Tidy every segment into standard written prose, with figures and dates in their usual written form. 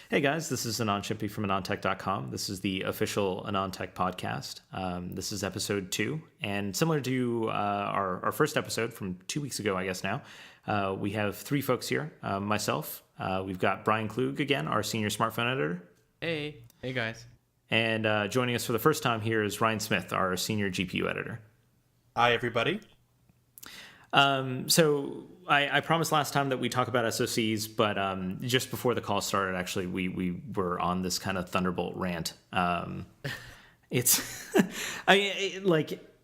Hey guys, this is Anand from AnandTech.com. This is the official AnandTech Podcast. This is episode 2, and similar to our first episode from 2 weeks ago, I guess now, we have 3 folks here. Myself, we've got Brian Klug again, our senior smartphone editor. Hey guys. And joining us for the first time here is Ryan Smith, our senior GPU editor. Hi, everybody. So I promised last time that we talk about SoCs, but just before the call started, actually, we were on this kind of Thunderbolt rant. It's,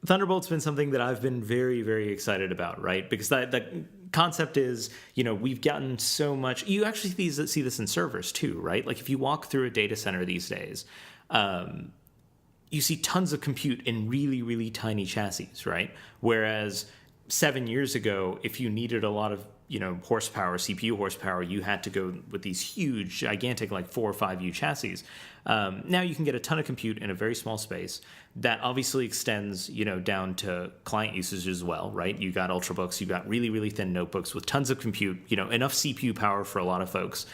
Thunderbolt's been something that I've been very, very excited about, right? Because the concept is, we've gotten so much. You actually see this in servers too, right? Like if you walk through a data center these days, you see tons of compute in really, really tiny chassis, right? Whereas 7 years ago, if you needed a lot of horsepower, CPU horsepower, you had to go with these huge, gigantic, like 4 or 5U chassis. Now you can get a ton of compute in a very small space. That obviously extends, down to client usage as well, right? You got ultrabooks, you got really, really thin notebooks with tons of compute, enough CPU power for a lot of folks.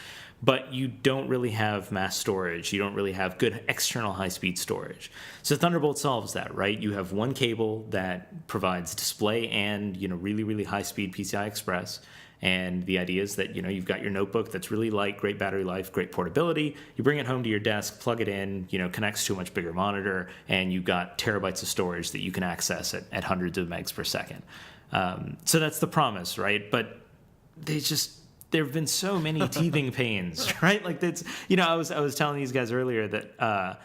But you don't really have mass storage. You don't really have good external high-speed storage. So Thunderbolt solves that, right? You have one cable that provides display and, really, really high-speed PCI Express. And the idea is that, you've got your notebook that's really light, great battery life, great portability. You bring it home to your desk, plug it in, connects to a much bigger monitor, and you've got terabytes of storage that you can access at hundreds of megs per second. So that's the promise, right? But there have been so many teething pains, right? Like that's, I was telling these guys earlier that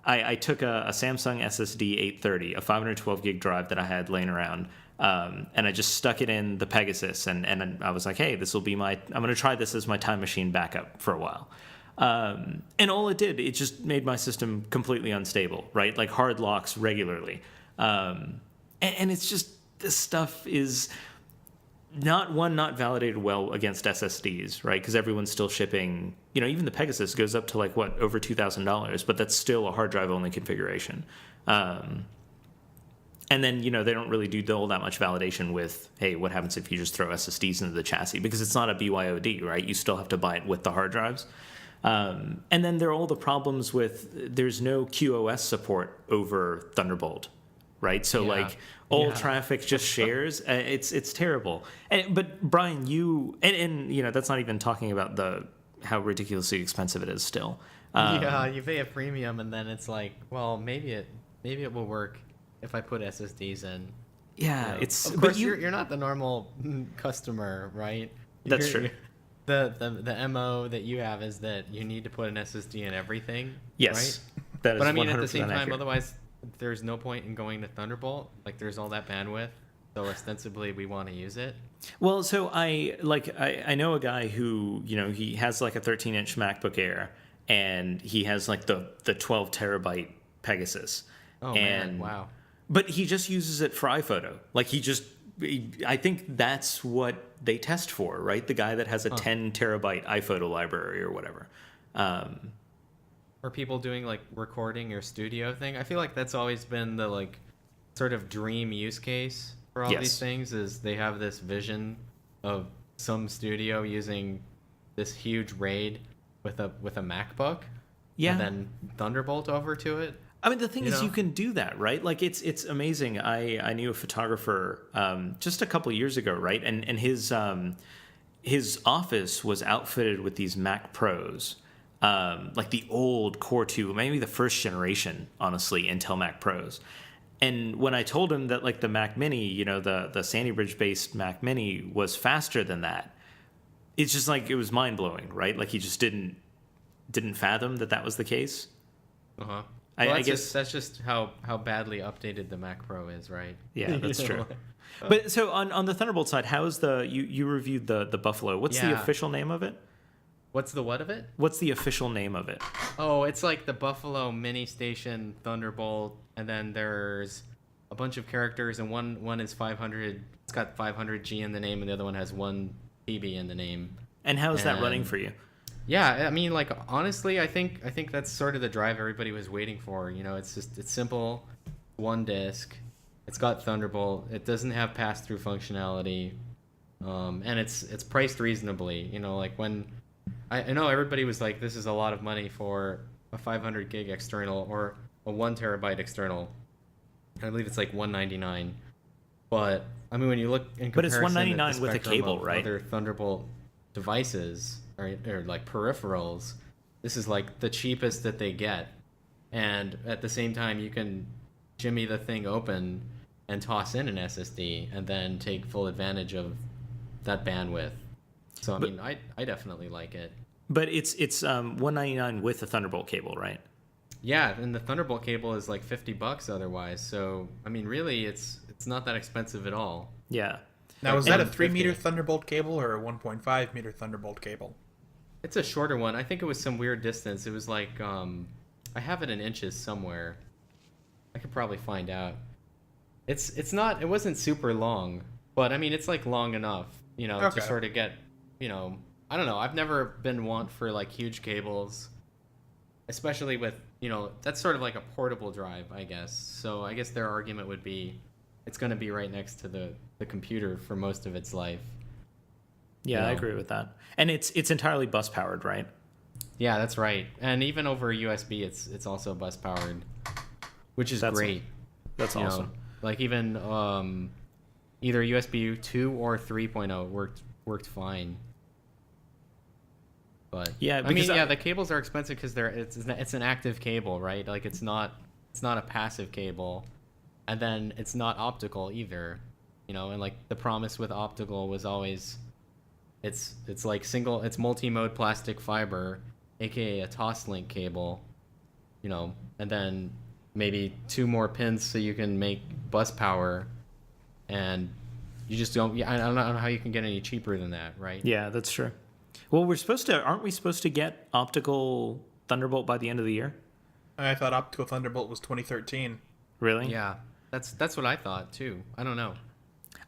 I took a Samsung SSD 830, a 512 gig drive that I had laying around, and I just stuck it in the Pegasus, and I was like, hey, I'm going to try this as my time machine backup for a while. And all it did, it just made my system completely unstable, right? Like hard locks regularly. And it's just, this stuff is not validated well against SSDs, right? Because everyone's still shipping, even the Pegasus goes up to over $2,000, but that's still a hard drive only configuration. And then, they don't really do all that much validation with, hey, what happens if you just throw SSDs into the chassis? Because it's not a BYOD, right? You still have to buy it with the hard drives. And then there are all the problems with, there's no QoS support over Thunderbolt, right? So all traffic just shares. It's terrible. But Brian, and that's not even talking about how ridiculously expensive it is still. You pay a premium, and then it's like, well, maybe it will work if I put SSDs in. Yeah, it's. Of course, you're not the normal customer, right? That's true. The MO that you have is that you need to put an SSD in everything. Yes, right? that is. But I mean, at the same time, accurate. otherwise, there's no point in going to Thunderbolt. Like, there's all that bandwidth, so ostensibly we want to use it. Well, so I know a guy who he has like a 13-inch MacBook Air, and he has like the 12 terabyte Pegasus. Oh man! Wow. But he just uses it for iPhoto. Like I think that's what they test for, right? The guy that has a 10 terabyte iPhoto library or whatever. Or people doing like recording or studio thing. I feel like that's always been the sort of dream use case for all these things, is they have this vision of some studio using this huge RAID with a MacBook. Yeah. And then Thunderbolt over to it. I mean, the thing is, you can do that, right? Like, it's amazing. I knew a photographer just a couple of years ago, right? And his office was outfitted with these Mac Pros, like the old Core 2, maybe the first generation, honestly, Intel Mac Pros. And when I told him that, like, the Mac Mini, the Sandy Bridge-based Mac Mini was faster than that, it's just like, it was mind-blowing, right? Like, he just didn't fathom that was the case. Uh-huh. Well, I guess that's just how badly updated the Mac Pro is, right? Yeah, that's true. But so on the Thunderbolt side, how is you reviewed the Buffalo? What's the official name of it? What's the what of it? What's the official name of it? Oh, it's like the Buffalo Mini Station Thunderbolt, and then there's a bunch of characters, and one is 500. It's got 500G in the name, and the other one has 1 TB in the name. And how is that running for you? Yeah, I mean, like, honestly, I think that's sort of the drive everybody was waiting for. It's simple, one disk. It's got Thunderbolt. It doesn't have pass-through functionality, and it's priced reasonably. Like when I know everybody was like, this is a lot of money for a 500 gig external or a 1 terabyte external. I believe it's like $199. But I mean, when you look in But it's comparison $199 with a cable, right? Other Thunderbolt devices or like peripherals, this is like the cheapest that they get. And at the same time, you can jimmy the thing open and toss in an SSD and then take full advantage of that bandwidth. So I mean, I definitely like it. But it's $199 with a Thunderbolt cable, right? Yeah, and the Thunderbolt cable is like $50 otherwise. So I mean, really, it's not that expensive at all. Yeah. Now, is that a 3 50. meter Thunderbolt cable or a 1.5 meter Thunderbolt cable? It's a shorter one. I think it was some weird distance. It was like I have it in inches somewhere. I could probably find out. It's not. It wasn't super long, but I mean, it's like long enough, to sort of get, I don't know. I've never been one for like huge cables, especially with, that's sort of like a portable drive, I guess. So I guess their argument would be, it's going to be right next to the computer for most of its life. Yeah, I agree with that. And it's entirely bus powered, right? Yeah, that's right. And even over USB, it's also bus powered, which is great. That's awesome. Like even either USB 2 or 3.0 worked fine. But yeah, I mean, the cables are expensive because it's an active cable, right? Like it's not a passive cable, and then it's not optical either, And like the promise with optical was always, it's like it's multi-mode plastic fiber, aka a toslink cable, and then maybe 2 more pins so you can make bus power, and you just don't. Yeah, I don't know how you can get any cheaper than that, right? Yeah, that's true. Well, aren't we supposed to get optical Thunderbolt by the end of the year? I thought optical Thunderbolt was 2013. Really? Yeah, that's what I thought too. I don't know.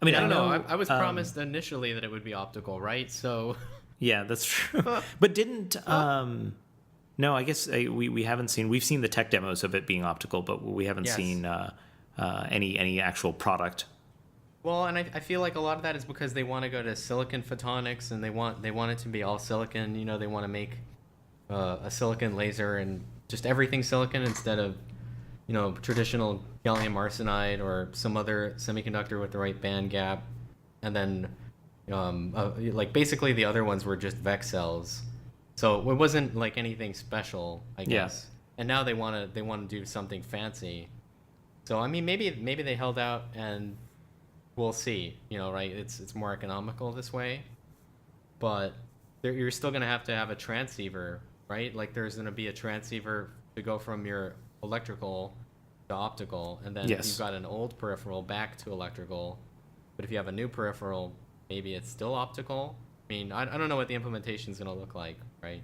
I mean, I don't know. I was promised initially that it would be optical, right? So. Yeah, that's true. But didn't no, I guess we haven't seen. We've seen the tech demos of it being optical, but we haven't seen any actual product. Well, and I feel like a lot of that is because they want to go to silicon photonics, and they want it to be all silicon. They want to make a silicon laser and just everything silicon instead of traditional gallium arsenide or some other semiconductor with the right band gap, and then like basically the other ones were just VEX cells. So it wasn't like anything special, I guess. And now they want to do something fancy. So I mean, maybe they held out, and we'll see. Right? It's more economical this way, but you're still gonna have to have a transceiver, right? Like there's gonna be a transceiver to go from your electrical to optical, and then you've got an old peripheral back to electrical. But if you have a new peripheral, maybe it's still optical. I mean, I don't know what the implementation is going to look like, right?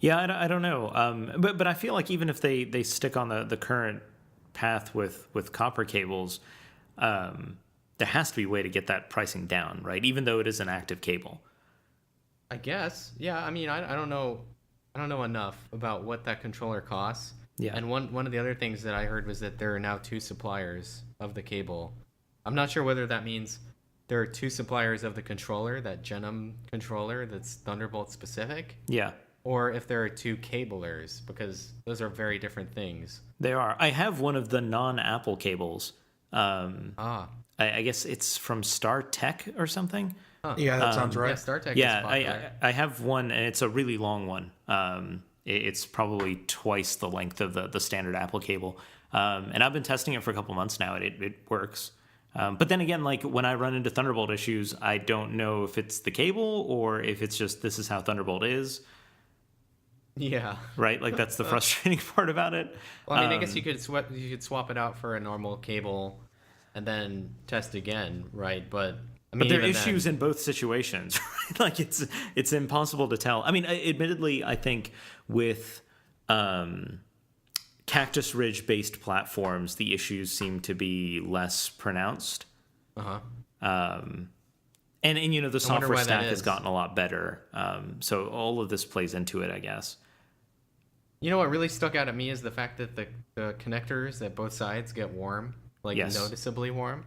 Yeah, I don't know. But I feel like even if they stick on the current path with copper cables, there has to be a way to get that pricing down, right? Even though it is an active cable. I guess. Yeah, I mean, I don't know enough about what that controller costs. Yeah. And one of the other things that I heard was that there are now 2 suppliers of the cable. I'm not sure whether that means there are 2 suppliers of the controller, that Genome controller that's Thunderbolt specific. Yeah. Or if there are 2 cablers, because those are very different things. They are. I have one of the non-Apple cables. I guess it's from Star Tech or something. Huh. Yeah, that sounds right. Yeah, Star Tech is popular. I have one, and it's a really long one. It's probably twice the length of the standard Apple cable. And I've been testing it for a couple months now, and it works. But then again, like when I run into Thunderbolt issues, I don't know if it's the cable or if it's just this is how Thunderbolt is. Yeah. Right? Like that's the frustrating part about it. Well, I mean, I guess you could swap it out for a normal cable and then test again, right? But I mean, there are issues in both situations, right? Like it's impossible to tell. I mean, admittedly, I think with Cactus Ridge based platforms, the issues seem to be less pronounced. And the software stack has gotten a lot better. So all of this plays into it, I guess. What really stuck out at me is the fact that the connectors at both sides get warm, noticeably warm.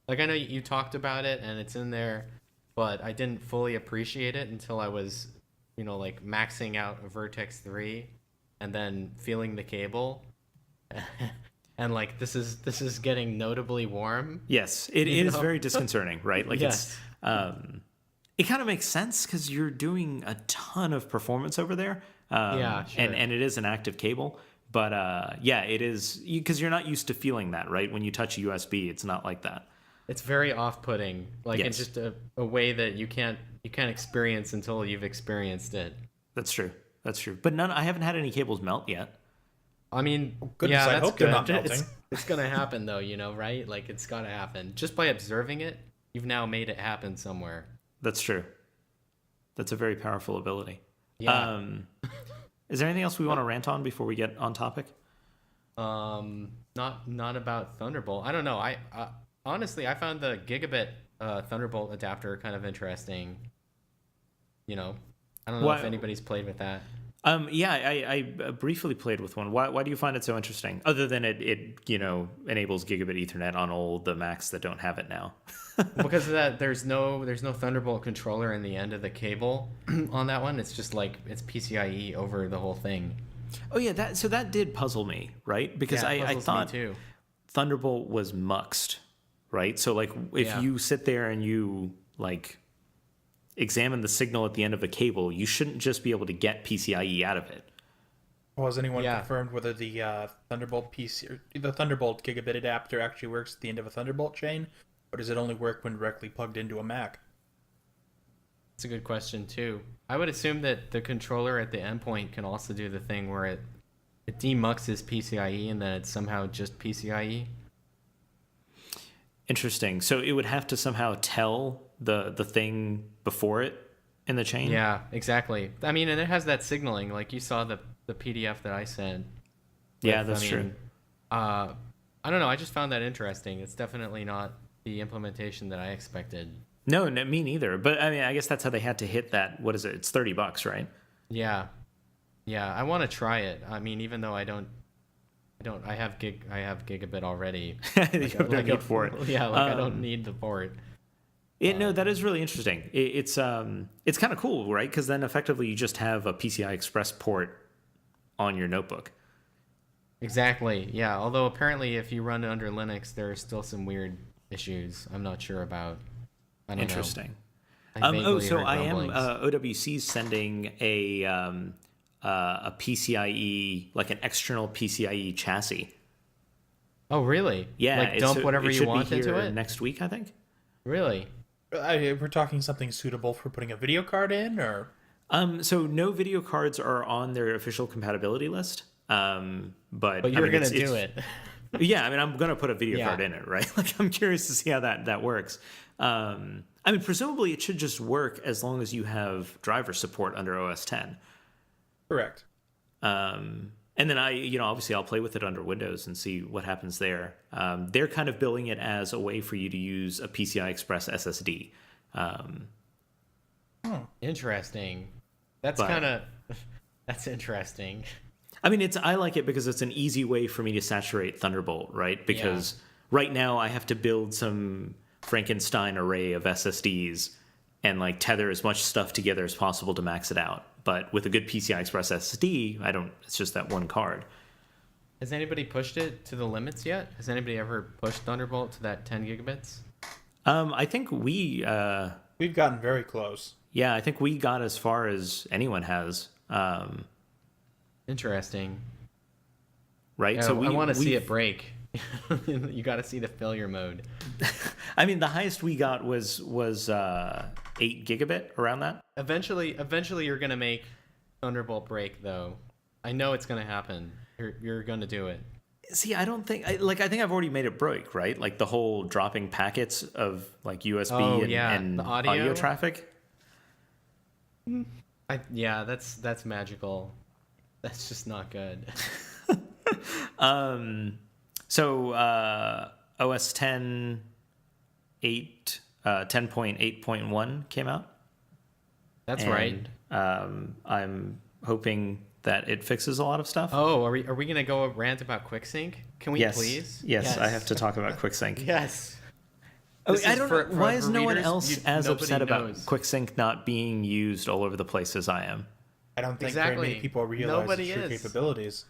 Like I know you talked about it and it's in there, but I didn't fully appreciate it until I was, like maxing out a Vertex 3 and then feeling the cable. And like this is getting notably warm. Yes, it is very disconcerting, right? Like Yes. it kind of makes sense because you're doing a ton of performance over there. Yeah, sure. And it is an active cable. But yeah, it is because you're not used to feeling that, right? When you touch a USB, it's not like that. It's very off-putting, like Yes. in just a way that you can't experience until you've experienced it. That's true. That's true. But I haven't had any cables melt yet. I mean, goodness, yeah, I that's hope they're good. not melting. It's gonna happen though, right? Like it's gotta happen. Just by observing it, you've now made it happen somewhere. That's true. That's a very powerful ability. Yeah. Is there anything else we want to rant on before we get on topic? Not about Thunderbolt. I don't know. I honestly, I found the gigabit Thunderbolt adapter kind of interesting. I don't know if anybody's played with that. Yeah, I briefly played with one. Why do you find it so interesting? Other than it enables gigabit Ethernet on all the Macs that don't have it now. Because of that, there's no Thunderbolt controller in the end of the cable on that one. It's just like it's PCIe over the whole thing. Oh yeah, that did puzzle me, right? Because Yeah, it I puzzles thought me too. Thunderbolt was muxed, right? So like if you sit there and you like examine the signal at the end of a cable, you shouldn't just be able to get PCIe out of it. Well, has anyone confirmed whether the Thunderbolt the Thunderbolt gigabit adapter actually works at the end of a Thunderbolt chain, or does it only work when directly plugged into a Mac? That's a good question too. I would assume that the controller at the endpoint can also do the thing where it demuxes PCIe and then it's somehow just PCIe. Interesting. So it would have to somehow tell the thing before it in the chain? Yeah, exactly. I mean, and it has that signaling, like you saw the PDF that I sent. Yeah, that's true. I don't know. I just found that interesting. It's definitely not the implementation that I expected. No, me neither. But I mean, I guess that's how they had to hit that. What is it? It's $30, right? Yeah. I want to try it. I mean, even though I have gigabit already. You have no need for it. Yeah, I don't need the port. No, that is really interesting. It's kind of cool, right? Because then effectively you just have a PCI Express port on your notebook. Exactly. Yeah. Although apparently, if you run it under Linux, there are still some weird issues. I'm not sure about. I don't Interesting. know. So I am OWC sending a PCIe, like an external PCIe chassis. Oh, really? Yeah. Like dump whatever you want into it next week, I think. Really? We're talking something suitable for putting a video card in, or? So no video cards are on their official compatibility list. But you're gonna do it. Yeah, I mean, I'm gonna put a video card in it, right? Like, I'm curious to see how that works. I mean, presumably it should just work as long as you have driver support under OS 10. Correct. And then obviously I'll play with it under Windows and see what happens there. They're kind of building it as a way for you to use a PCI Express SSD. Interesting. That's interesting. I mean, I like it because it's an easy way for me to saturate Thunderbolt, right? Because right now I have to build some Frankenstein array of SSDs and like tether as much stuff together as possible to max it out. But with a good PCI Express SSD, it's just that one card. Has anybody pushed it to the limits yet? Has anybody ever pushed Thunderbolt to that 10 gigabits? I think we've gotten very close. Yeah, I think we got as far as anyone has. Interesting. Right? Yeah, so I want to see it break. You got to see the failure mode. I mean, the highest we got was 8 gigabit, around that. Eventually you're going to make Thunderbolt break, though. I know it's going to happen. You're going to do it. See, I don't think... I think I've already made it break, right? Like the whole dropping packets of like USB and the audio traffic. That's magical. That's just not good. So OS 10 10.8.1 came out. That's right. I'm hoping that it fixes a lot of stuff. Oh, are we gonna go rant about QuickSync? Can we please? Yes, I have to talk about QuickSync. Yes. I don't know. Why is no one else as upset about knows. QuickSync not being used all over the place as I am? I don't think very many people realize its true capabilities.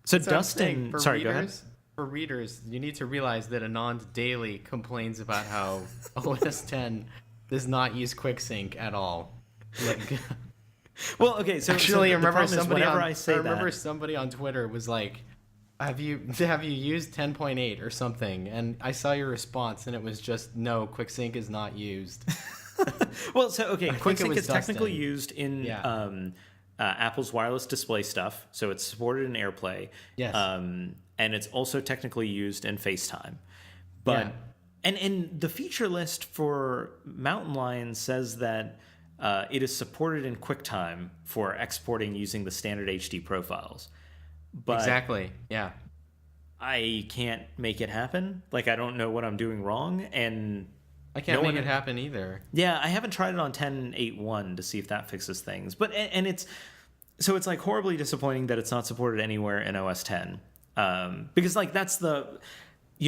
So Dustin, sorry, go ahead. For readers, you need to realize that Anand daily complains about how OS 10 does not use QuickSync at all. Like, well, okay, so actually, so I remember somebody somebody on Twitter was like, Have you used 10.8 or something? And I saw your response, and it was just, no, QuickSync is not used. Well, so, okay, QuickSync is technically Dustin. used in Apple's wireless display stuff, so it's supported in AirPlay. Yes. And it's also technically used in FaceTime. But and the feature list for Mountain Lion says that it is supported in QuickTime for exporting using the standard HD profiles. But exactly. Yeah. I can't make it happen. Like, I don't know what I'm doing wrong, and I can't make it happen either. Yeah, I haven't tried it on 10.8.1 to see if that fixes things. But and it's like horribly disappointing that it's not supported anywhere in OS 10. Because like that's the,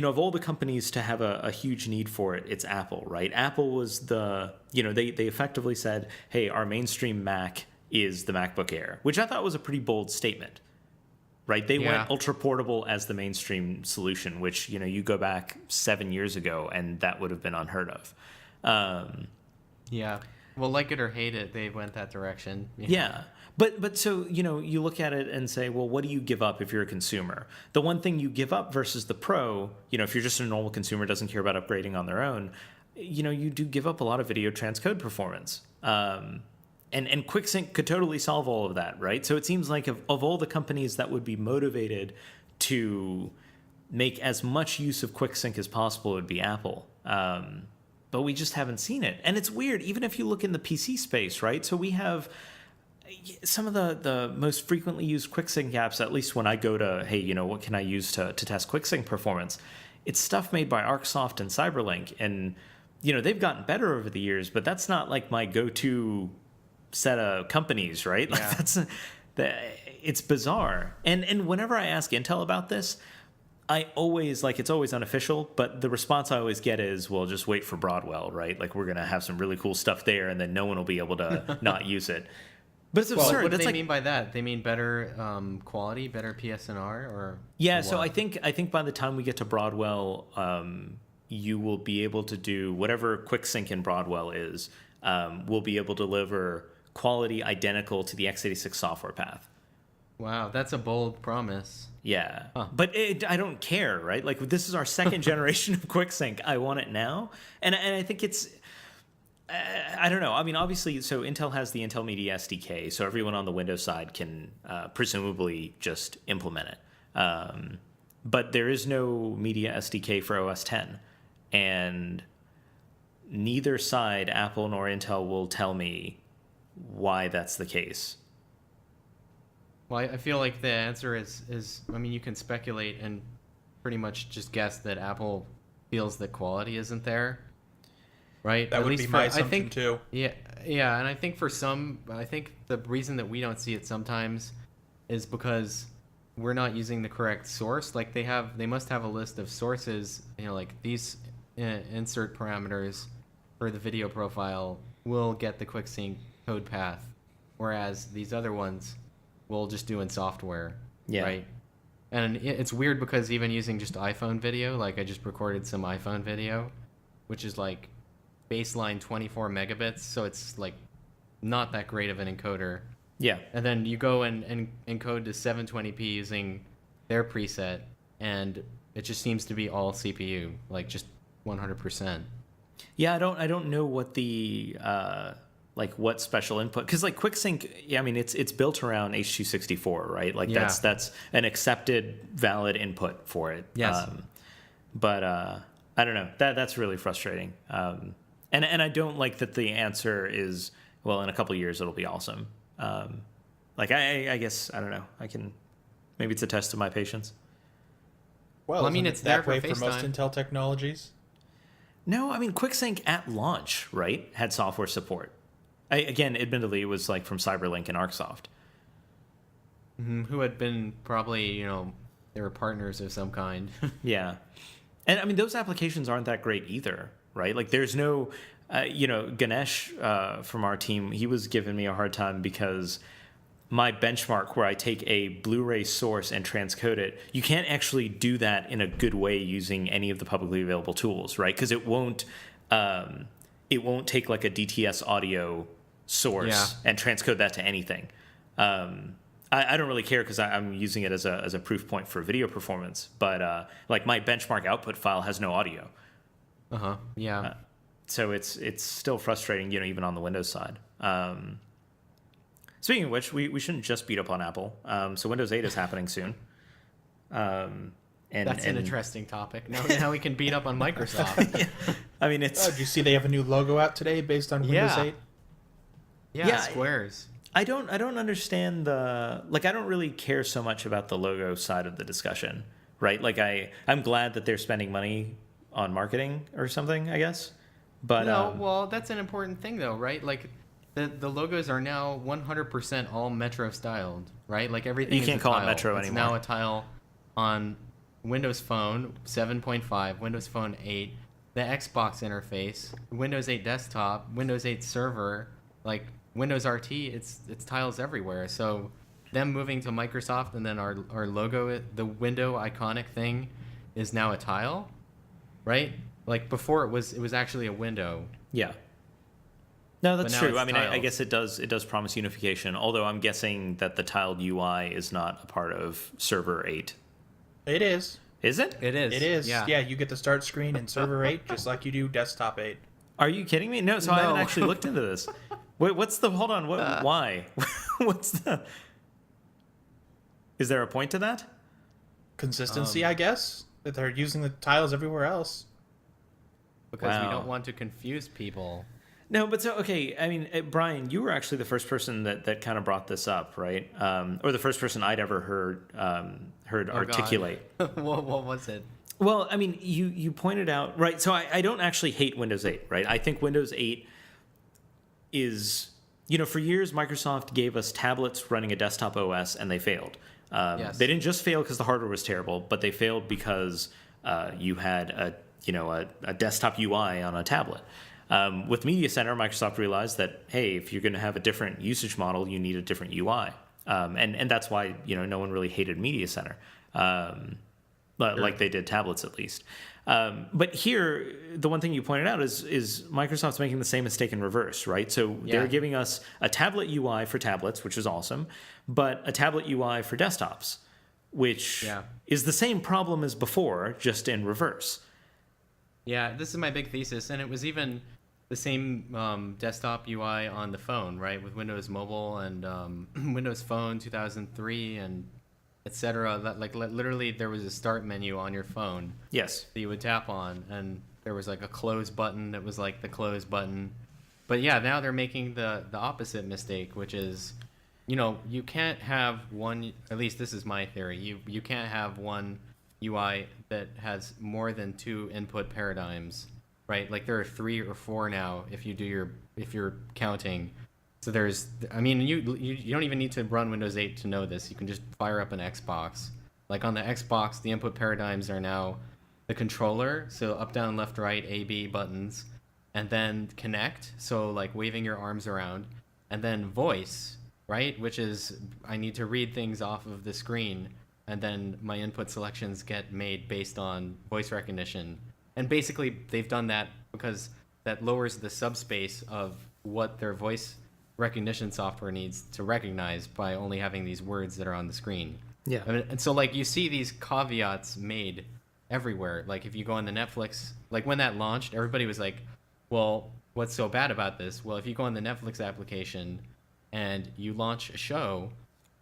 of all the companies to have a huge need for it, it's Apple, right? Apple was the, they effectively said, hey, our mainstream Mac is the MacBook Air, which I thought was a pretty bold statement, right? They went ultra portable as the mainstream solution, which, you go back 7 years ago and that would have been unheard of. Yeah. Well, like it or hate it, they went that direction. Yeah. But so, you look at it and say, well, what do you give up if you're a consumer? The one thing you give up versus the Pro, if you're just a normal consumer, doesn't care about upgrading on their own, you do give up a lot of video transcode performance. And QuickSync could totally solve all of that, right? So it seems like of all the companies that would be motivated to make as much use of QuickSync as possible, it would be Apple. But we just haven't seen it. And it's weird, even if you look in the PC space, right? So we have some of the most frequently used QuickSync apps, at least when I go to, hey, what can I use to test QuickSync performance? It's stuff made by ArcSoft and Cyberlink. And, they've gotten better over the years, but that's not like my go-to set of companies, right? Like it's bizarre. And whenever I ask Intel about this, I always, it's always unofficial, but the response I always get is, well, just wait for Broadwell, right? Like, we're going to have some really cool stuff there, and then no one will be able to not use it. But it's absurd. What do they mean by that? They mean better quality, better PSNR, or so I think by the time we get to Broadwell, you will be able to do whatever QuickSync in Broadwell is. We'll be able to deliver quality identical to the x86 software path. Wow, that's a bold promise. Yeah, but I don't care, right? Like, this is our second generation of QuickSync. I want it now, and I think it's. I don't know. I mean, obviously, so Intel has the Intel Media SDK, so everyone on the Windows side can presumably just implement it. But there is no Media SDK for OS X, and neither side, Apple nor Intel, will tell me why that's the case. Well, I feel like the answer is I mean, you can speculate and pretty much just guess that Apple feels that quality isn't there. Right? That would be my assumption too. Yeah, and I think the reason that we don't see it sometimes is because we're not using the correct source. Like they must have a list of sources, like these insert parameters for the video profile will get the QuickSync code path, whereas these other ones will just do in software. Yeah. Right? And it's weird because even using just iPhone video, like I just recorded some iPhone video, which is like baseline 24 megabits, so it's like not that great of an encoder. Yeah. And then you go and encode to 720p using their preset, and it just seems to be all CPU, like just 100%. Yeah, I don't know what the what special input, because like QuickSync, yeah, I mean it's built around H.264, right? Like that's an accepted valid input for it. Yes. But I don't know. That's really frustrating. And I don't like that the answer is, well, in a couple of years it'll be awesome. I guess, I don't know. Maybe it's a test of my patience. Well, I mean, it's that way for most Intel technologies. No, I mean, QuickSync at launch, right, had software support. Again, admittedly, it was like from Cyberlink and ArcSoft. Mm-hmm. Who had been probably, they were partners of some kind. Yeah. And I mean, those applications aren't that great either, right? Like there's no, Ganesh from our team, he was giving me a hard time because my benchmark where I take a Blu-ray source and transcode it, you can't actually do that in a good way using any of the publicly available tools, right? Because it won't take like a DTS audio source and transcode that to anything. I don't really care because I'm using it as a proof point for video performance, but like my benchmark output file has no audio. Yeah. So it's still frustrating, even on the Windows side. Speaking of which, we shouldn't just beat up on Apple. So Windows 8 is happening soon. And that's an interesting topic. Now we can beat up on Microsoft. I mean, it's. Oh, did you see they have a new logo out today based on Windows 8? Yeah, squares. I don't understand I don't really care so much about the logo side of the discussion, right? Like I'm glad that they're spending money on marketing or something, I guess. But no, well, that's an important thing though, right? Like the logos are now 100% all Metro styled, right? Like everything. You can't call it Metro anymore. It's now a tile on Windows Phone 7.5, Windows Phone 8, the Xbox interface, Windows 8 desktop, Windows 8 server, like Windows RT. It's tiles everywhere. So them moving to Microsoft and then our logo, the window iconic thing, is now a tile, right? Like before it was actually a window. Yeah. No, that's true. I mean, I guess it does promise unification, although I'm guessing that the tiled UI is not a part of Server 8. It is. Is it? It is. It is. Yeah, you get the start screen in Server 8 just like you do Desktop 8. Are you kidding me? No, I haven't actually looked into this. Wait, hold on, why? Is there a point to that? Consistency, I guess. That they're using the tiles everywhere else. Because we don't want to confuse people. No, but okay. I mean, Brian, you were actually the first person that kind of brought this up, right? Or the first person I'd ever heard articulate. What was it? Well, I mean, you pointed out, right? So I don't actually hate Windows 8, right? I think Windows 8 is, for years Microsoft gave us tablets running a desktop OS, and they failed. Yes. They didn't just fail because the hardware was terrible, but they failed because you had a desktop UI on a tablet. With Media Center, Microsoft realized that, hey, if you're going to have a different usage model, you need a different UI. And that's why, no one really hated Media Center, like they did tablets at least. But here, the one thing you pointed out is Microsoft's making the same mistake in reverse, right? So they're giving us a tablet UI for tablets, which is awesome, but a tablet UI for desktops, which is the same problem as before, just in reverse. Yeah, this is my big thesis, and it was even the same desktop UI on the phone, right, with Windows Mobile and Windows Phone 2003 and etc. That literally there was a start menu on your phone. Yes. That you would tap on, and there was like a close button that was like the close button. But yeah, now they're making the opposite mistake, which is, you can't have one. At least this is my theory. You can't have one UI that has more than two input paradigms, right? Like there are 3 or 4 now if you're counting. So you don't even need to run Windows 8 to know this. You can just fire up an Xbox. Like on the Xbox, the input paradigms are now the controller, so up, down, left, right, A, B buttons, and then connect, so like waving your arms around, and then voice, right? Which is I need to read things off of the screen. And then my input selections get made based on voice recognition. And basically, they've done that because that lowers the subspace of what their voice recognition software needs to recognize by only having these words that are on the screen. Yeah. And so, you see these caveats made everywhere. Like, if you go on the Netflix, when that launched, everybody was like, well, what's so bad about this? Well, if you go on the Netflix application and you launch a show,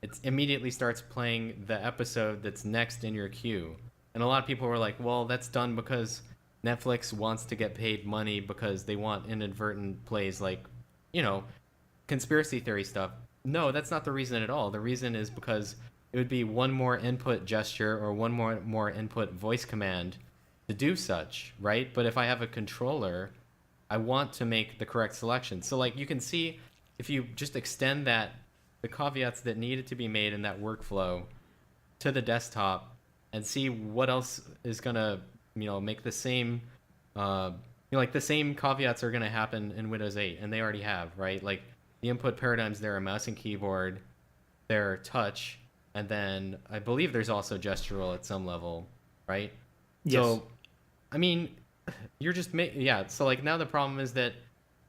it immediately starts playing the episode that's next in your queue. And a lot of people were like, well, that's done because Netflix wants to get paid money because they want inadvertent plays conspiracy theory stuff. No, that's not the reason at all. The reason is because it would be one more input gesture or one more input voice command to do such, right? But if I have a controller, I want to make the correct selection. So you can see if you just extend the caveats that needed to be made in that workflow to the desktop and see what else is going to make the same, like the same caveats are going to happen in Windows 8, and they already have, right? Like the input paradigms there are mouse and keyboard, they're touch, and then I believe there's also gestural at some level, right? Yes. So, I mean, you're just so like now the problem is that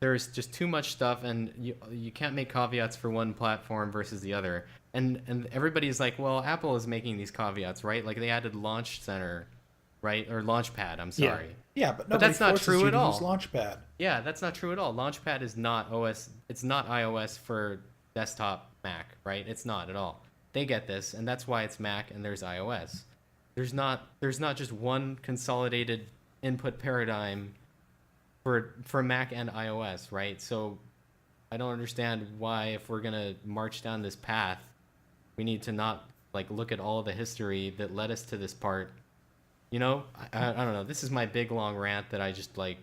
there's just too much stuff, and you can't make caveats for one platform versus the other. And everybody's like, well, Apple is making these caveats, right? Like they added Launch Center, right? Or Launchpad, I'm sorry. Yeah, but that's not true at all. Launchpad. Yeah, that's not true at all. Launchpad is not OS. It's not iOS for desktop Mac, right? It's not at all. They get this, and that's why it's Mac and there's iOS. There's not just one consolidated input paradigm for Mac and iOS, right? So I don't understand why, if we're gonna march down this path, we need to not like look at all the history that led us to this part. I don't know. This is my big long rant that I just like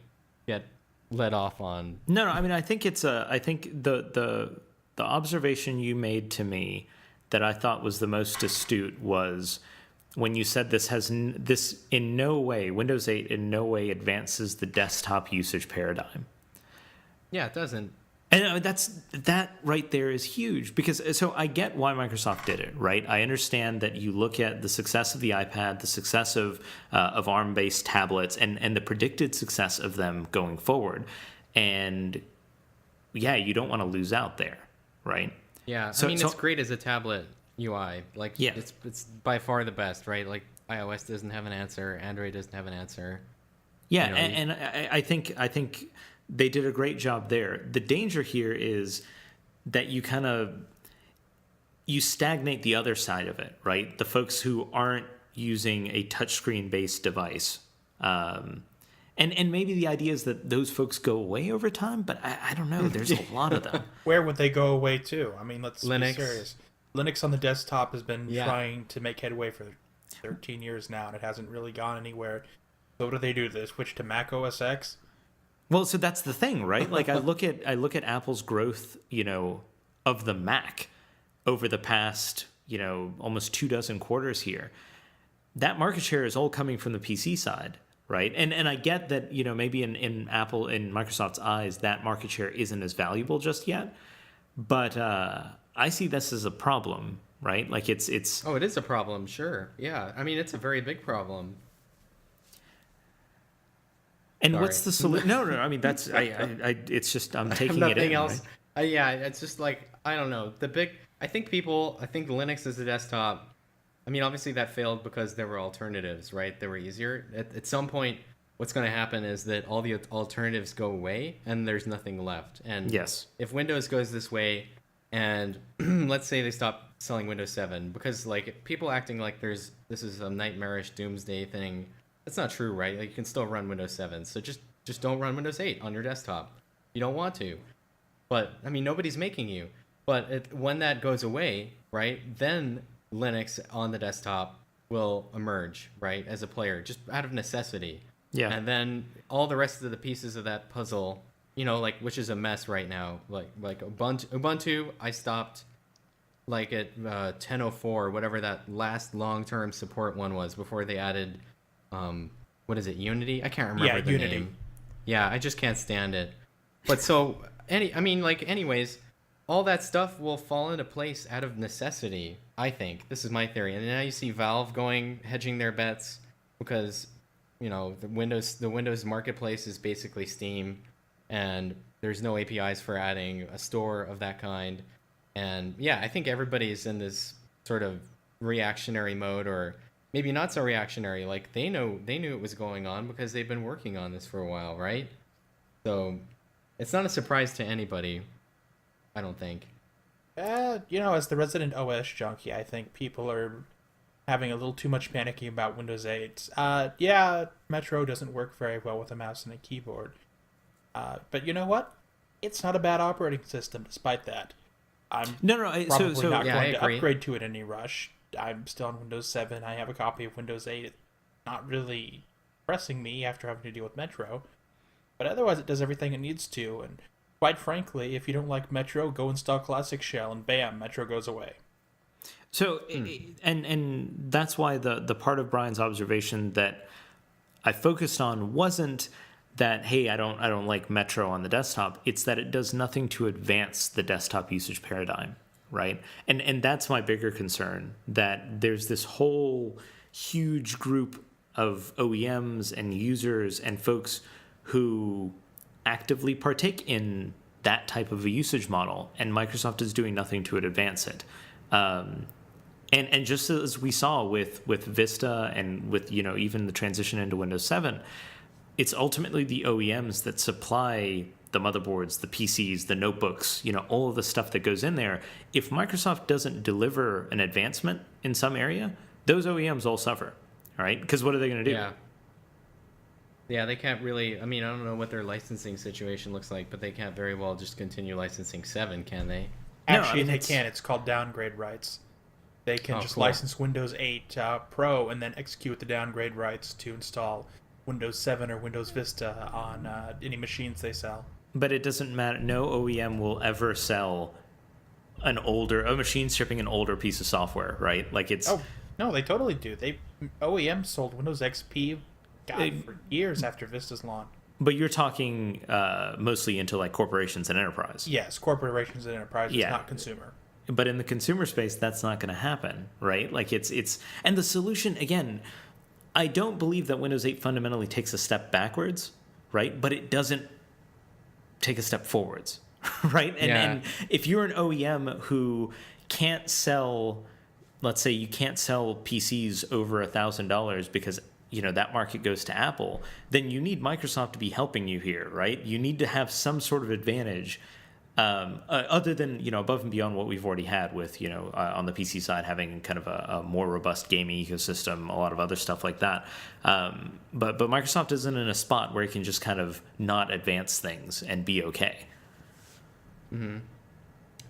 get let off on. No. I mean, I think I think the observation you made to me that I thought was the most astute was when you said this in no way, Windows 8 in no way advances the desktop usage paradigm. Yeah, it doesn't. And that right there is huge, because so I get why Microsoft did it, right? I understand that you look at the success of the iPad, the success of ARM-based tablets, and the predicted success of them going forward, and yeah, you don't want to lose out there, right? Yeah, it's great as a tablet UI. Like, yeah, it's by far the best, right? Like iOS doesn't have an answer, Android doesn't have an answer. Yeah, and I think they did a great job there. The danger here is that you stagnate the other side of it, right? The folks who aren't using a touchscreen based device. And maybe the idea is that those folks go away over time, but I don't know. There's a lot of them. Where would they go away to? I mean, let's Linux. be serious. Linux on the desktop has been trying to make headway for 13 years now, and it hasn't really gone anywhere. So what do? They switch to Mac OS X? Well, so that's the thing, right? Like I look at Apple's growth, of the Mac over the past, almost 24 quarters here. That market share is all coming from the PC side, right? And I get that, maybe in Apple, in Microsoft's eyes, that market share isn't as valuable just yet. But I see this as a problem, right? Like it's. Oh, it is a problem, sure. Yeah, I mean, it's a very big problem. And sorry. What's the solution? No. I mean, that's it's just I'm taking it in. Else. Right? Yeah, it's just like I don't know. I think Linux as a desktop. I mean, obviously that failed because there were alternatives, right? They were easier. At some point, what's going to happen is that all the alternatives go away and there's nothing left. And yes, if Windows goes this way, and let's say they stop selling Windows 7 because like people acting like this is a nightmarish doomsday thing. That's not true, right? Like you can still run Windows 7. So just don't run Windows 8 on your desktop. You don't want to. But I mean, nobody's making you. But when that goes away, right, then Linux on the desktop will emerge, right, as a player, just out of necessity. Yeah. And then all the rest of the pieces of that puzzle, like which is a mess right now. Like Ubuntu, I stopped like at 10.04, whatever that last long-term support one was before they added. What is it? Unity? I can't remember the Unity. name. Yeah, I just can't stand it. But so anyways, all that stuff will fall into place out of necessity. I think this is my theory. And now you see Valve hedging their bets because the Windows marketplace is basically Steam, and there's no APIs for adding a store of that kind. And yeah, I think everybody's in this sort of reactionary mode, or maybe not so reactionary. Like they knew it was going on because they've been working on this for a while, right? So it's not a surprise to anybody, I don't think. As the resident OS junkie, I think people are having a little too much panicking about Windows 8. Metro doesn't work very well with a mouse and a keyboard. But you know what? It's not a bad operating system, despite that. I'm probably not going to upgrade to it in any rush. I'm still on Windows 7. I have a copy of Windows 8. It's not really pressing me after having to deal with Metro. But otherwise, it does everything it needs to. And quite frankly, if you don't like Metro, go install Classic Shell, and bam, Metro goes away. So, and that's why the part of Brian's observation that I focused on wasn't that, hey, I don't like Metro on the desktop. It's that it does nothing to advance the desktop usage paradigm, right? And that's my bigger concern, that there's this whole huge group of OEMs and users and folks who actively partake in that type of a usage model, and Microsoft is doing nothing to advance it. And just as we saw with Vista and with, you know, even the transition into Windows 7, it's ultimately the OEMs that supply the motherboards, the PCs, the notebooks, you know, all of the stuff that goes in there. If Microsoft doesn't deliver an advancement in some area, those OEMs all suffer, right? Because what are they going to do? Yeah, they can't really. I mean, I don't know what their licensing situation looks like, but they can't very well just continue licensing 7, can they? Actually, they can. It's called downgrade rights. They can just license Windows 8 Pro and then execute the downgrade rights to install Windows 7 or Windows Vista on any machines they sell. But it doesn't matter. No OEM will ever sell a machine shipping an older piece of software, right? Like it's. Oh no, they totally do. OEM sold Windows XP for years after Vista's launch. But you're talking mostly into like corporations and enterprise. Yes, corporations and enterprises, not consumer. But in the consumer space, that's not going to happen, right? Like it's and the solution, again, I don't believe that Windows 8 fundamentally takes a step backwards, right? But it doesn't take a step forwards, right? And if you're an OEM who can't sell, let's say you can't sell PCs over $1,000 because, you know, that market goes to Apple, then you need Microsoft to be helping you here, right? You need to have some sort of advantage other than, you know, above and beyond what we've already had with, you know, on the PC side, having kind of a more robust gaming ecosystem, a lot of other stuff like that. But Microsoft isn't in a spot where it can just kind of not advance things and be okay. Mm-hmm.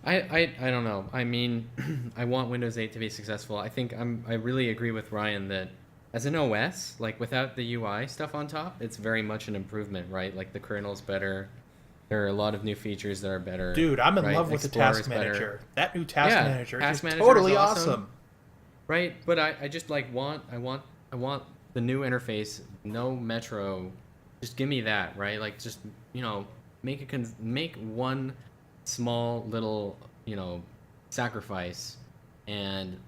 I don't know. I mean, I want Windows 8 to be successful. I think I really agree with Ryan that as an OS, like without the UI stuff on top, it's very much an improvement, right? Like the kernel's better. There are a lot of new features that are better. Dude, I'm in love with the task manager. That new task manager is totally awesome. Right, but I just like want the new interface, no Metro. Just give me that, right? Like just, you know, make one small little, you know, sacrifice and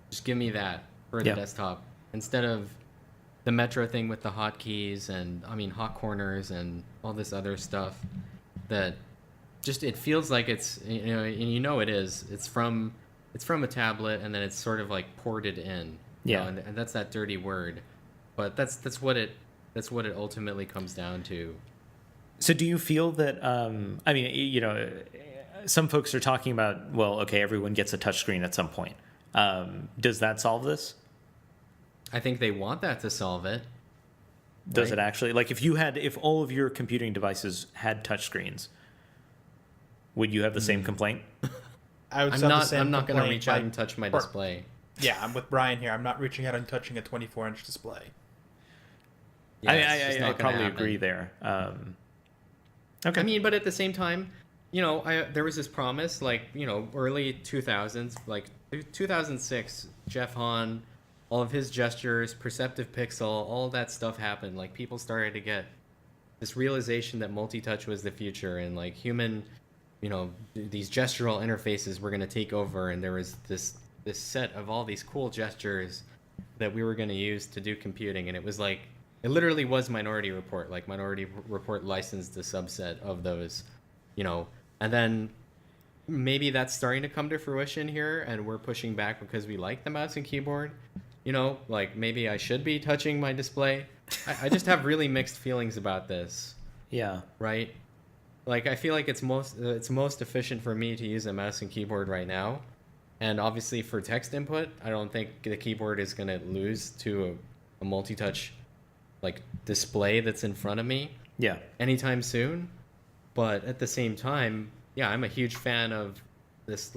just give me that for the desktop instead of the Metro thing with the hotkeys and hot corners and all this other stuff that just it feels like it's, you know, and you know it is. It's from a tablet and then it's sort of like ported in. Yeah. You know, and that's that dirty word. But that's what it ultimately comes down to. So do you feel that I mean, you know, some folks are talking about, well, okay, everyone gets a touchscreen at some point. Does that solve this? I think they want that to solve it. Does it actually? Like if all of your computing devices had touchscreens, would you have the same complaint? I would have the same I'm not going to complaint, reach out and touch my display. Yeah, I'm with Brian here. I'm not reaching out and touching a 24-inch display. Yeah, I probably agree there. Okay. I mean, but at the same time, you know, there was this promise, like, you know, early 2000s, like 2006, Jeff Hahn, all of his gestures, perceptive pixel, all that stuff happened. Like people started to get this realization that multi-touch was the future and like human, you know, these gestural interfaces were going to take over. And there was this set of all these cool gestures that we were going to use to do computing. And it was like, it literally was Minority Report. Like Minority Report licensed a subset of those, you know, and then maybe that's starting to come to fruition here and we're pushing back because we like the mouse and keyboard. You know, like maybe I should be touching my display. I just have really mixed feelings about this. Yeah. Right? Like I feel like it's most efficient for me to use a mouse and keyboard right now. And obviously for text input, I don't think the keyboard is going to lose to a multi-touch like display that's in front of me. Yeah. Anytime soon. But at the same time, yeah, I'm a huge fan of this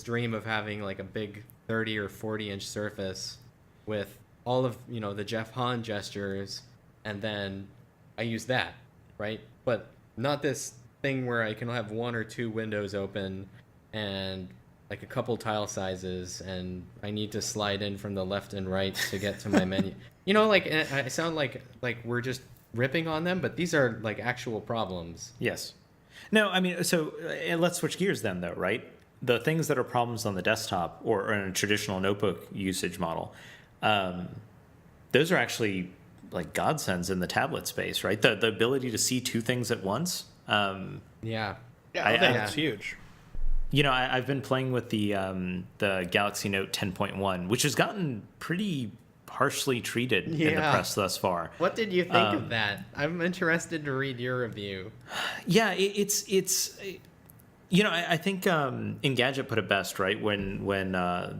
dream of having like a big 30 or 40-inch surface with all of, you know, the Jeff Hahn gestures, and then I use that, right? But not this thing where I can have one or two windows open and like a couple tile sizes, and I need to slide in from the left and right to get to my menu. You know, like I sound like we're just ripping on them, but these are like actual problems. Yes. No, I mean, so let's switch gears then, though, right? The things that are problems on the desktop or in a traditional notebook usage model, those are actually like godsends in the tablet space, right? The ability to see two things at once. Yeah. That's huge. You know, I've been playing with the Galaxy Note 10.1, which has gotten pretty harshly treated in the press thus far. What did you think of that? I'm interested to read your review. Yeah, it's you know, I think Engadget put it best, right? When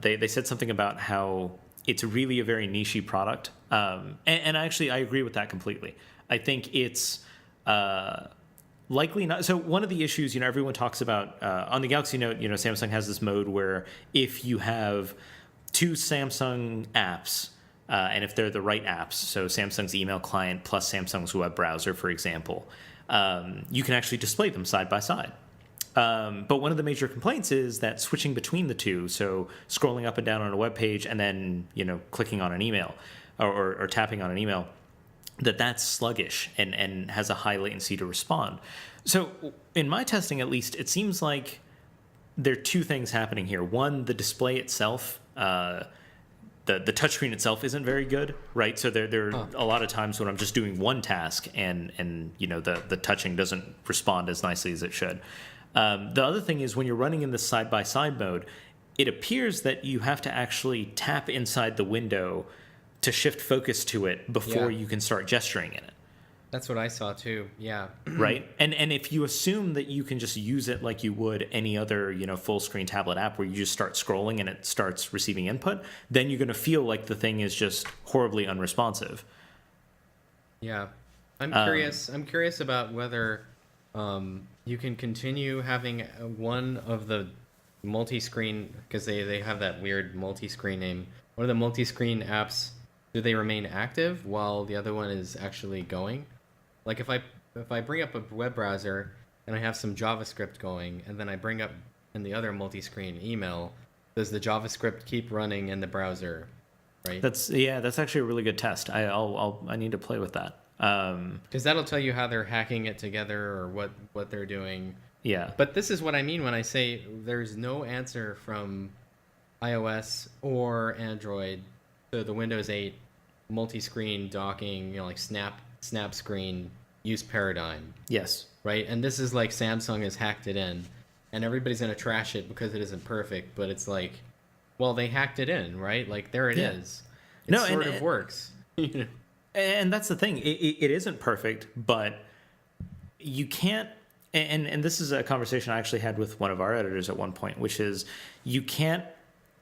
they said something about how it's really a very niche-y product, and actually I agree with that completely. I think it's likely not. So one of the issues, you know, everyone talks about on the Galaxy Note, you know, Samsung has this mode where if you have two Samsung apps, and if they're the right apps, so Samsung's email client plus Samsung's web browser, for example, you can actually display them side by side. But one of the major complaints is that switching between the two, so scrolling up and down on a web page and then, you know, clicking on an email or tapping on an email, that's sluggish and has a high latency to respond. So in my testing, at least, it seems like there are two things happening here. One, the display itself, the touchscreen itself isn't very good, right? So there are a lot of times when I'm just doing one task and you know, the touching doesn't respond as nicely as it should. The other thing is when you're running in this side-by-side mode, it appears that you have to actually tap inside the window to shift focus to it before you can start gesturing in it. That's what I saw too. Yeah. Right. And if you assume that you can just use it like you would any other, you know, full screen tablet app where you just start scrolling and it starts receiving input, then you're going to feel like the thing is just horribly unresponsive. Yeah. I'm curious about whether you can continue having one of the multi-screen, because they have that weird multi-screen name. One of the multi-screen apps, do they remain active while the other one is actually going? Like if I bring up a web browser and I have some JavaScript going, and then I bring up in the other multi-screen email, does the JavaScript keep running in the browser? Right. That's actually a really good test. I need to play with that. Because that'll tell you how they're hacking it together or what they're doing. Yeah. But this is what I mean when I say there's no answer from iOS or Android to the Windows 8 multi-screen docking, you know, like snap screen use paradigm. Yes. Right? And this is like Samsung has hacked it in, and everybody's going to trash it because it isn't perfect, but it's like, well, they hacked it in, right? Like there it is. It sort of works. And that's the thing. It isn't perfect, but you can't. And this is a conversation I actually had with one of our editors at one point, which is you can't,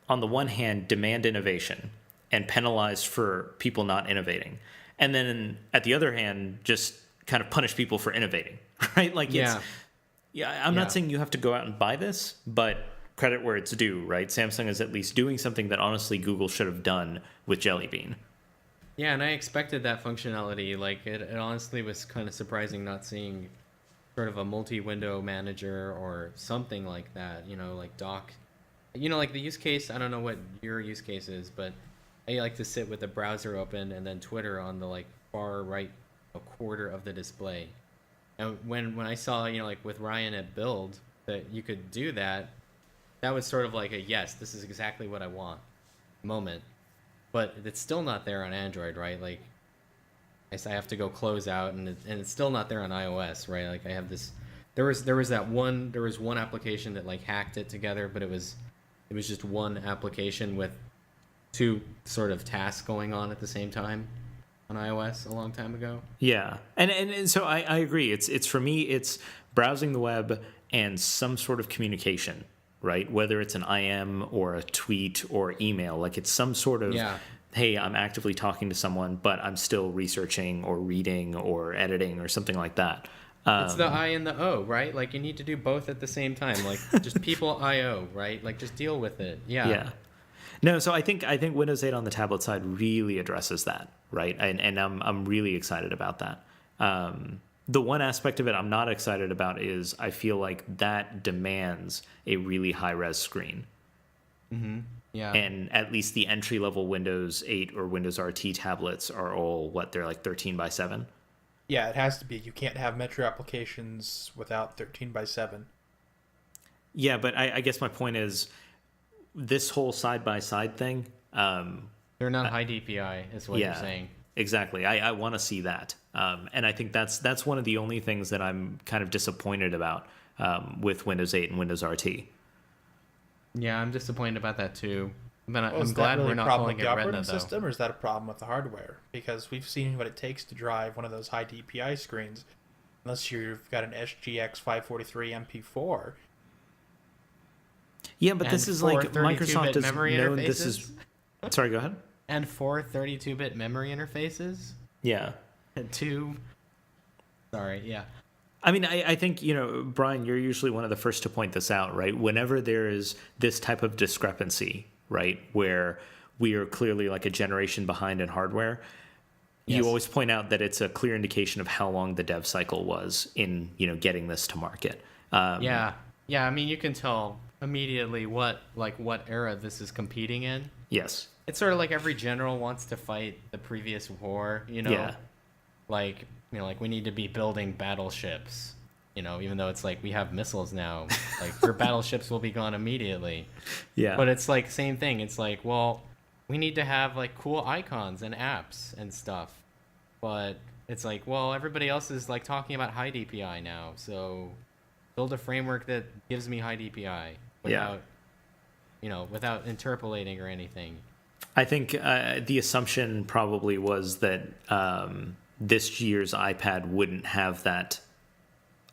on the one hand, demand innovation and penalize for people not innovating, and then at the other hand, just kind of punish people for innovating, right? Like, I'm not saying you have to go out and buy this, but credit where it's due, right? Samsung is at least doing something that honestly Google should have done with Jelly Bean. Yeah, and I expected that functionality. Like, it honestly was kind of surprising not seeing sort of a multi-window manager or something like that, you know, like dock. You know, like the use case, I don't know what your use case is, but I like to sit with the browser open and then Twitter on the, like, far right a quarter of the display. And when I saw, you know, like with Ryan at Build, that you could do that, that was sort of like a, yes, this is exactly what I want moment. But it's still not there on Android, right? Like, I have to go close out, and it's still not there on iOS, right? Like, I have this. There was one application that like hacked it together, but it was just one application with two sort of tasks going on at the same time on iOS a long time ago. Yeah, and so I agree. It's for me, it's browsing the web and some sort of communication. Right? Whether it's an IM or a tweet or email, like it's some sort of, hey, I'm actively talking to someone, but I'm still researching or reading or editing or something like that. It's the I and the O, right? Like you need to do both at the same time. Like just people IO, right? Like just deal with it. Yeah. Yeah. No, so I think Windows 8 on the tablet side really addresses that, right? And I'm really excited about that. The one aspect of it I'm not excited about is I feel like that demands a really high-res screen, Mm-hmm. Yeah. And at least the entry level Windows 8 or Windows RT tablets are all they're like 13x7. Yeah, it has to be. You can't have Metro applications without 13x7. Yeah, but I guess my point is this whole side by side thing. They're not high DPI, is what you're saying. Exactly. I want to see that. And I think that's one of the only things that I'm kind of disappointed about with Windows 8 and Windows RT. Yeah, I'm disappointed about that too. But I'm glad really we're not calling calling it the Retina, operating though. system, or is that a problem with the hardware? Because we've seen what it takes to drive one of those high DPI screens, unless you've got an SGX 543 MP4. Yeah, but this is like Microsoft has known this is. Sorry, go ahead. And 4 32-bit memory interfaces. Yeah. And 2. Sorry, yeah. I mean, I think, Brian, you're usually one of the first to point this out, right? Whenever there is this type of discrepancy, right, where we are clearly like a generation behind in hardware, you always point out that it's a clear indication of how long the dev cycle was in, getting this to market. Yeah. I mean, you can tell immediately what era this is competing in. Yes. It's sort of like every general wants to fight the previous war, Yeah. Like we need to be building battleships, even though it's like we have missiles now. Like your battleships will be gone immediately. Yeah. But it's like same thing. It's like, well, we need to have like cool icons and apps and stuff. But it's like, well, everybody else is like talking about high DPI now. So build a framework that gives me high DPI without, without interpolating or anything. I think the assumption probably was that this year's iPad wouldn't have that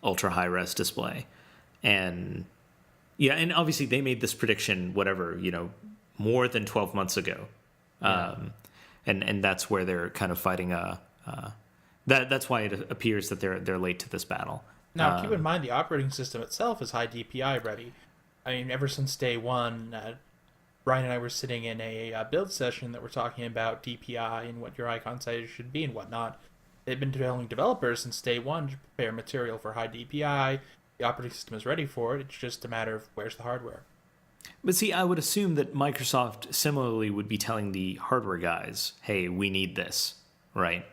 ultra high res display. And obviously they made this prediction, more than 12 months ago. Yeah. And that's where they're kind of fighting that's why it appears that they're late to this battle. Now, keep in mind the operating system itself is high DPI ready. I mean, ever since day one, Brian and I were sitting in a build session that we're talking about DPI and what your icon size should be and whatnot. They've been telling developers since day one to prepare material for high DPI. The operating system is ready for it. It's just a matter of where's the hardware. But see, I would assume that Microsoft similarly would be telling the hardware guys, hey, we need this, right?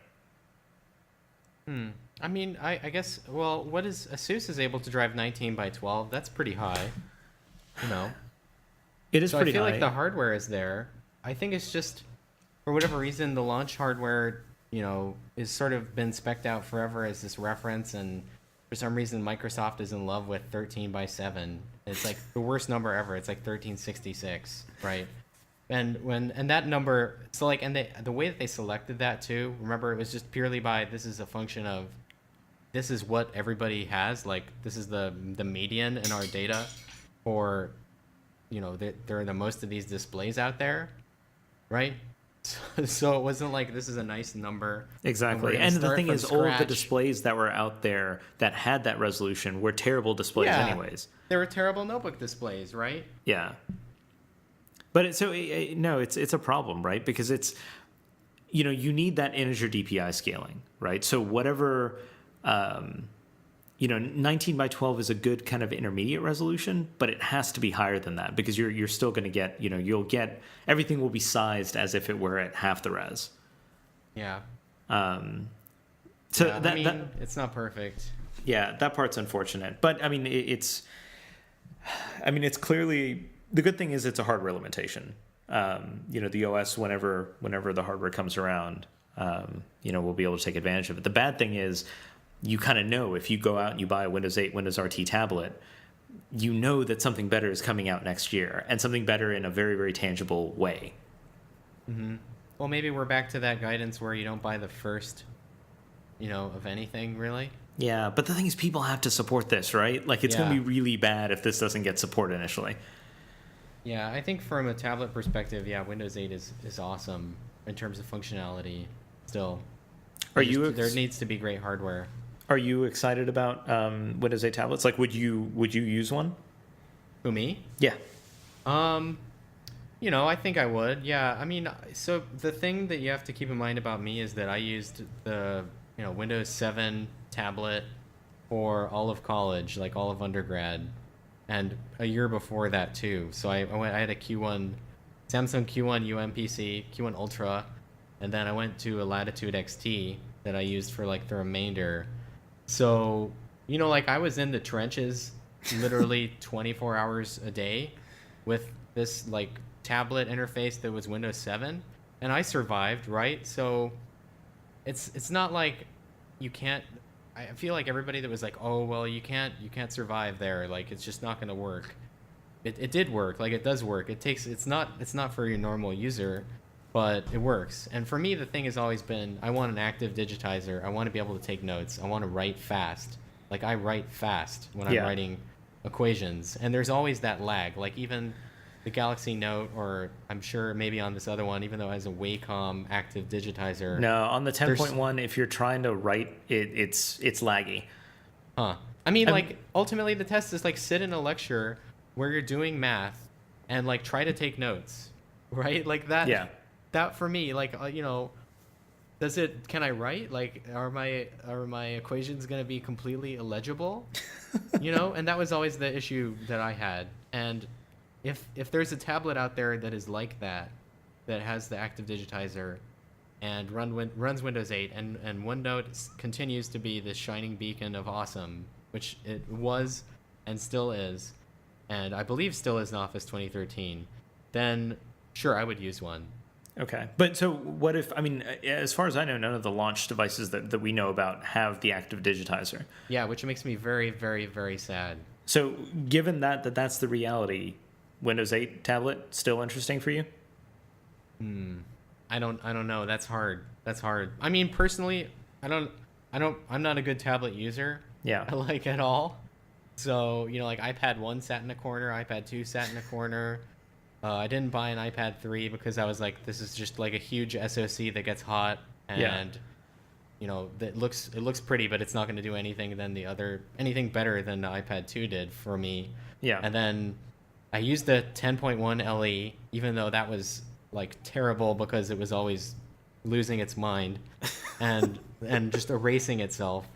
I mean, I guess, well, what is ASUS is able to drive 19x12? That's pretty high, It is so pretty high. I feel like the hardware is there. I think it's just, for whatever reason, the launch hardware, is sort of been spec'd out forever as this reference, and for some reason Microsoft is in love with 13x7. It's like the worst number ever. It's like 1366, right? And that number, so like, and the way that they selected that too, remember, it was just purely by, this is a function of, this is what everybody has, like this is the median in our data for, there are the most of these displays out there, right? So it wasn't like this is a nice number. Exactly. And the thing is, all of the displays that were out there that had that resolution were terrible displays anyways. They were terrible notebook displays, right? Yeah. But it's a problem, right? Because it's, you need that integer DPI scaling, right? So whatever, 19x12 is a good kind of intermediate resolution, but it has to be higher than that because you're still going to get, everything will be sized as if it were at half the res. Yeah. So it's not perfect. Yeah, that part's unfortunate, but I mean, it's clearly, the good thing is it's a hardware limitation. The OS, whenever the hardware comes around, we'll be able to take advantage of it. The bad thing is, you kind of know if you go out and you buy a Windows 8, Windows RT tablet, that something better is coming out next year, and something better in a very, very tangible way. Mm-hmm. Well, maybe we're back to that guidance where you don't buy the first, of anything, really. Yeah, but the thing is, people have to support this, right? Like, it's going to be really bad if this doesn't get support initially. Yeah, I think from a tablet perspective, Windows 8 is awesome in terms of functionality still. There needs to be great hardware. Are you excited about Windows 8 tablets? Like, would you use one? Who, me? Yeah. I think I would. Yeah. I mean, so the thing that you have to keep in mind about me is that I used the, Windows 7 tablet for all of college, like all of undergrad. and a year before that too. So I had a Q1, Samsung Q1 UMPC, Q1 Ultra, and then I went to a Latitude XT that I used for like the remainder. So, you know, like I was in the trenches literally 24 hours a day with this like tablet interface that was Windows 7, and I survived, right? So it's not like you can't. I feel like everybody that was like, oh well, you can't survive there, like it's just not going to work. It did work, like it does work. It's not for your normal user, but it works. And for me, the thing has always been, I want an active digitizer. I want to be able to take notes. I want to write fast. Like I write fast when I'm writing equations, and there's always that lag. Like even the Galaxy Note, or I'm sure maybe on this other one, even though it has a Wacom active digitizer. No, on the 10.1, if you're trying to write, it's laggy. Huh. I mean, like ultimately the test is like sit in a lecture where you're doing math and like try to take notes, right? Like that. Yeah. That for me, like you know, can I write? Like are my equations gonna be completely illegible? You know, and that was always the issue that I had. And if there's a tablet out there that is like that has the active digitizer and runs Windows 8 and OneNote continues to be this shining beacon of awesome, which it was and still is, and I believe still is in Office 2013, then sure, I would use one. Okay. But so what if, I mean, as far as I know, none of the launch devices that we know about have the active digitizer. Yeah, which makes me very, very, very sad. So given that's the reality, Windows 8 tablet still interesting for you? I don't know. That's hard. I mean, personally, I'm not a good tablet user. Yeah. Like at all. So, you know, like iPad 1 sat in a corner, iPad 2 sat in a corner. I didn't buy an iPad 3 because I was like, this is just like a huge SoC that gets hot and you know, it looks pretty, but it's not going to do anything better than the iPad 2 did for me. Yeah. And then I used the 10.1 LE, even though that was like terrible because it was always losing its mind and just erasing itself.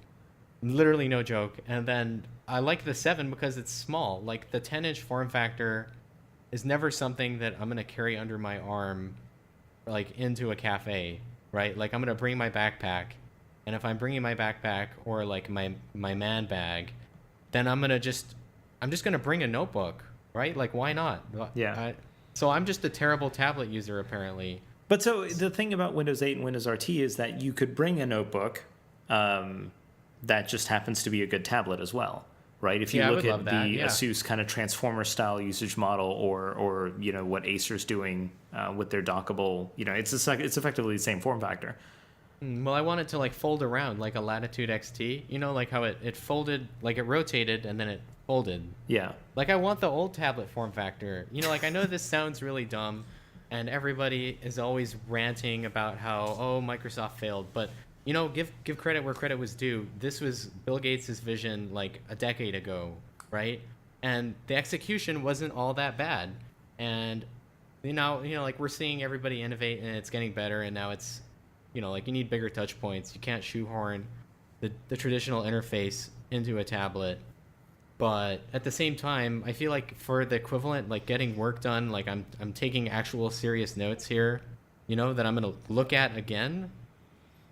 Literally no joke. And then I like the 7 because it's small. Like the 10-inch form factor is never something that I'm going to carry under my arm like into a cafe, right? Like I'm going to bring my backpack, and if I'm bringing my backpack or like my man bag, then I'm just going to bring a notebook, right? Like why not? Yeah. So I'm just a terrible tablet user apparently. But so the thing about Windows 8 and Windows RT is that you could bring a notebook that just happens to be a good tablet as well, right? If you look at the Asus kind of transformer style usage model, or you know what Acer's doing with their dockable, you know, it's effectively the same form factor. Well, I want it to like fold around like a Latitude XT, you know, like how it folded, like it rotated and then it folded. Yeah. Like I want the old tablet form factor. You know, like I know this sounds really dumb, and everybody is always ranting about how, oh, Microsoft failed, but you know, give credit where credit was due. This was Bill Gates' vision like a decade ago, right? And the execution wasn't all that bad. And you know, like we're seeing everybody innovate and it's getting better, and now it's, you know, like you need bigger touch points. You can't shoehorn the traditional interface into a tablet. But at the same time, I feel like for the equivalent, like getting work done, like I'm taking actual serious notes here, you know, that I'm going to look at again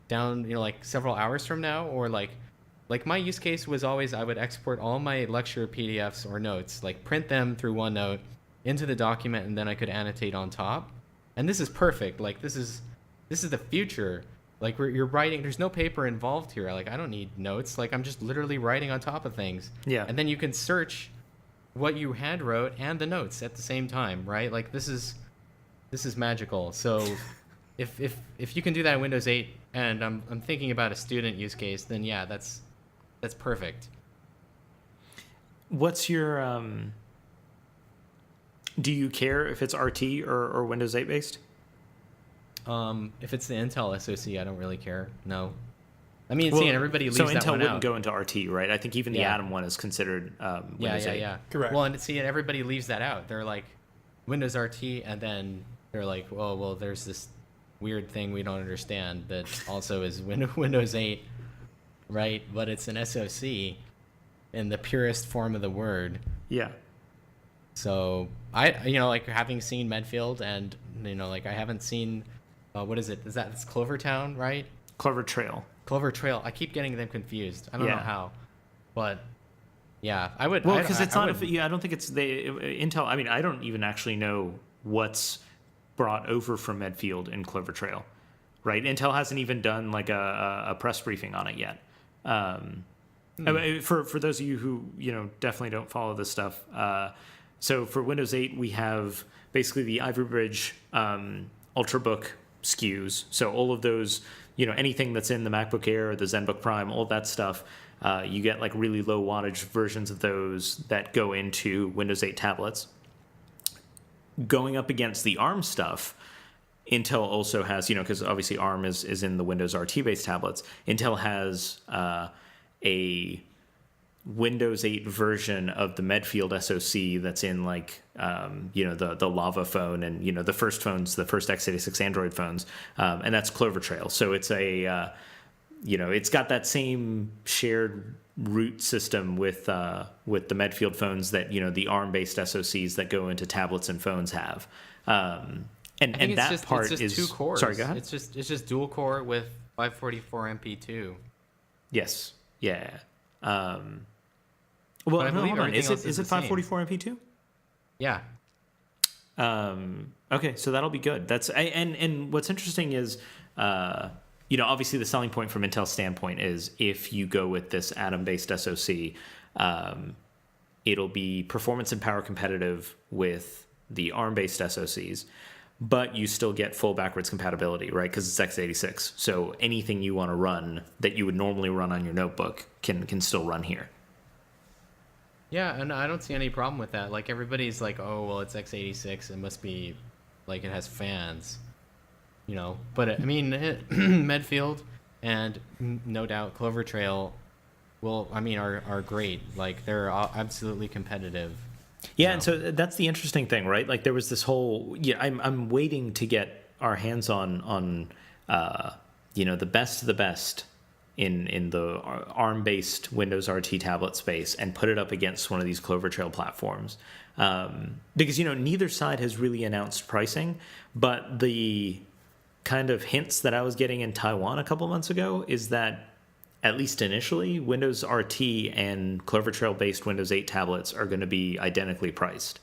down, you know, like several hours from now, or like my use case was always I would export all my lecture PDFs or notes, like print them through OneNote into the document, and then I could annotate on top. And this is perfect. Like this is the future. Like you're writing, there's no paper involved here. Like I don't need notes. Like I'm just literally writing on top of things. Yeah. And then you can search what you hand wrote and the notes at the same time, right? Like this is magical. So if you can do that in Windows 8, and I'm thinking about a student use case, then yeah, that's perfect. What's your do you care if it's RT or Windows 8 based? If it's the Intel SoC, I don't really care. No. I mean, seeing everybody leaves that one out. So Intel wouldn't go into RT, right? I think even the Atom one is considered Windows 8. Yeah. Correct. Well, and see, everybody leaves that out. They're like Windows RT, and then they're like, oh, well, there's this weird thing we don't understand that also is Windows 8, right? But it's an SoC in the purest form of the word. Yeah. So like having seen Medfield, and like I haven't seen, what is it? It's Clovertown, right? Clover Trail. Clover Trail. I keep getting them confused. I don't know how, but yeah, I would. Well, because it's not. I don't think it's Intel. I mean, I don't even actually know what's brought over from Medfield in Clover Trail, right? Intel hasn't even done like a press briefing on it yet. I mean, for those of you who definitely don't follow this stuff, so for Windows 8 we have basically the Ivy Bridge Ultrabook SKUs. So all of those, anything that's in the MacBook Air or the ZenBook Prime, all that stuff, you get like really low wattage versions of those that go into Windows 8 tablets. Going up against the ARM stuff, Intel also has, because obviously ARM is in the Windows RT based tablets. Intel has a Windows 8 version of the Medfield SoC that's in like the Lava phone and the first phones, the first x86 Android phones, and that's Clover Trail. So it's a it's got that same shared root system with the Medfield phones that the ARM based SoCs that go into tablets and phones have. And that part is 2 cores. Sorry, go ahead. It's just dual core with 544 MP2. Yes. Yeah. Well, no, hold on. Is it 544 MP2? Yeah. Okay, so that'll be good. And what's interesting is, obviously the selling point from Intel's standpoint is if you go with this Atom-based SoC, it'll be performance and power competitive with the ARM-based SoCs, but you still get full backwards compatibility, right? Because it's x86. So anything you want to run that you would normally run on your notebook can still run here. Yeah, and I don't see any problem with that. Like, everybody's like, oh, well, it's x86. It must be, like, it has fans. But, I mean, Medfield and no doubt Clover Trail are great. Like, they're absolutely competitive. Yeah, and so that's the interesting thing, right? Like, there was this whole... Yeah, I'm waiting to get our hands on the best of the best in the ARM-based Windows RT tablet space and put it up against one of these Clover Trail platforms. Because, neither side has really announced pricing, but the kind of hints that I was getting in Taiwan a couple months ago is that, at least initially, Windows RT and Clover Trail-based Windows 8 tablets are going to be identically priced.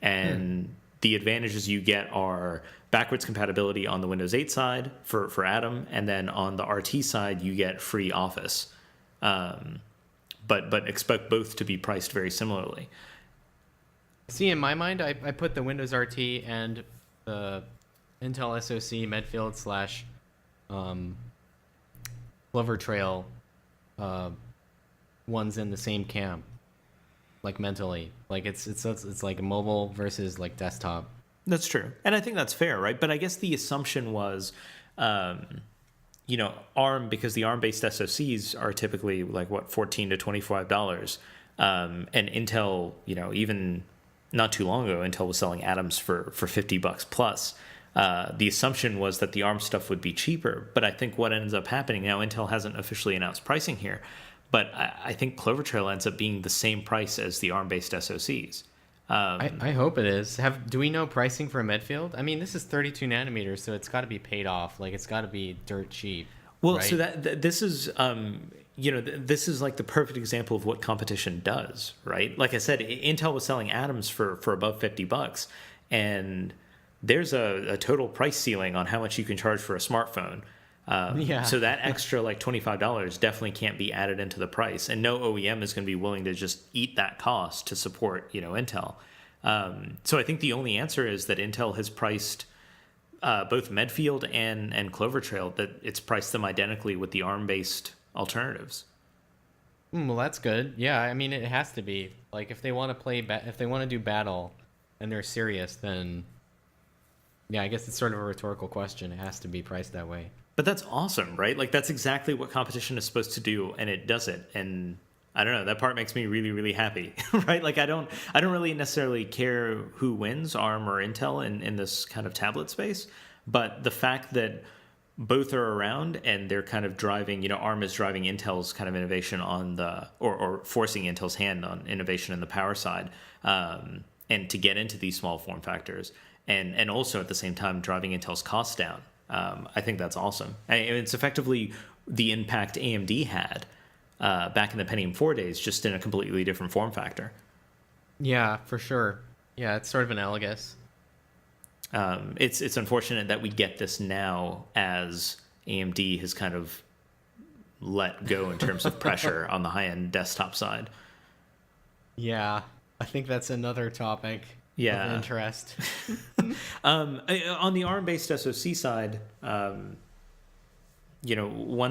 And the advantages you get are backwards compatibility on the Windows 8 side for Atom, and then on the RT side, you get free Office. But expect both to be priced very similarly. See, in my mind, I put the Windows RT and the Intel SoC Medfield / Clover Trail ones in the same camp, like mentally. Like it's like mobile versus like desktop. That's true. And I think that's fair, right? But I guess the assumption was, ARM, because the ARM-based SoCs are typically like, $14 to $25. And Intel, even not too long ago, Intel was selling Atoms for $50 plus. The assumption was that the ARM stuff would be cheaper. But I think what ends up happening now, Intel hasn't officially announced pricing here, but I think Clover Trail ends up being the same price as the ARM-based SoCs. I hope it is. Do we know pricing for Medfield? I mean, this is 32 nanometers, so it's got to be paid off. Like, it's got to be dirt cheap. Well, right? so this is, this is like the perfect example of what competition does, right? Like I said, Intel was selling Atoms for above $50, and there's a total price ceiling on how much you can charge for a smartphone. So that extra like $25 definitely can't be added into the price, and no OEM is going to be willing to just eat that cost to support Intel. So I think the only answer is that Intel has priced both Medfield and Clover Trail, that it's priced them identically with the ARM-based alternatives. Well, that's good. Yeah, I mean, it has to be. Like, if they want to if they want to do battle and they're serious, then yeah, I guess it's sort of a rhetorical question. It has to be priced that way. But that's awesome, right? Like, that's exactly what competition is supposed to do, and it does it. And I don't know, that part makes me really, really happy, right? Like, I don't really necessarily care who wins, ARM or Intel, in this kind of tablet space. But the fact that both are around and they're kind of driving, ARM is driving Intel's kind of innovation on the, or forcing Intel's hand on innovation in the power side. and to get into these small form factors, and also at the same time driving Intel's costs down. I think that's awesome. And it's effectively the impact AMD had back in the Pentium 4 days, just in a completely different form factor. Yeah, for sure. Yeah, it's sort of analogous. It's unfortunate that we get this now as AMD has kind of let go in terms of pressure on the high-end desktop side. Yeah, I think that's another topic of interest. On the ARM-based SoC side, one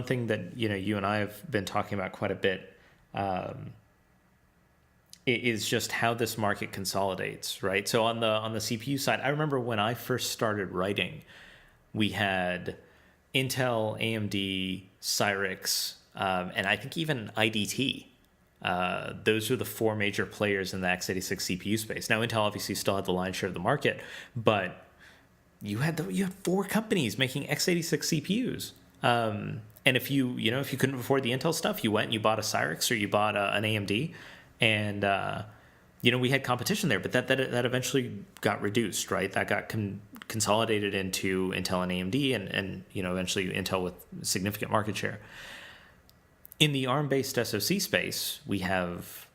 thing that you and I have been talking about quite a bit is just how this market consolidates, right? So on the CPU side, I remember when I first started writing, we had Intel, AMD, Cyrix, and I think even IDT. Those are the four major players in the x86 CPU space. Now, Intel obviously still had the lion's share of the market, but you had four companies making x86 CPUs. And if you couldn't afford the Intel stuff, you went and you bought a Cyrix or you bought an AMD. And, we had competition there, but that eventually got reduced, right? That got consolidated into Intel and AMD and eventually Intel with significant market share. In the ARM-based SoC space, we have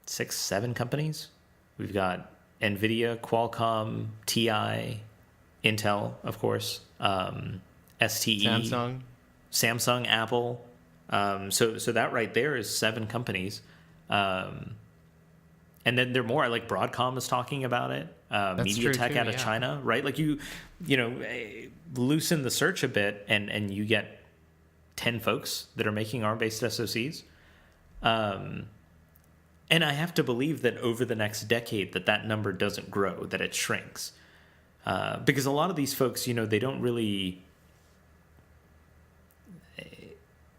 6-7 companies. We've got NVIDIA, Qualcomm, TI, Intel, of course, STE, Samsung, Apple. So that right there is 7 companies. And then there are more, like Broadcom is talking about it. MediaTek out of China, right? Like loosen the search a bit and you get 10 folks that are making ARM-based SoCs. And I have to believe that over the next decade that number doesn't grow, that it shrinks. Because a lot of these folks, they don't really...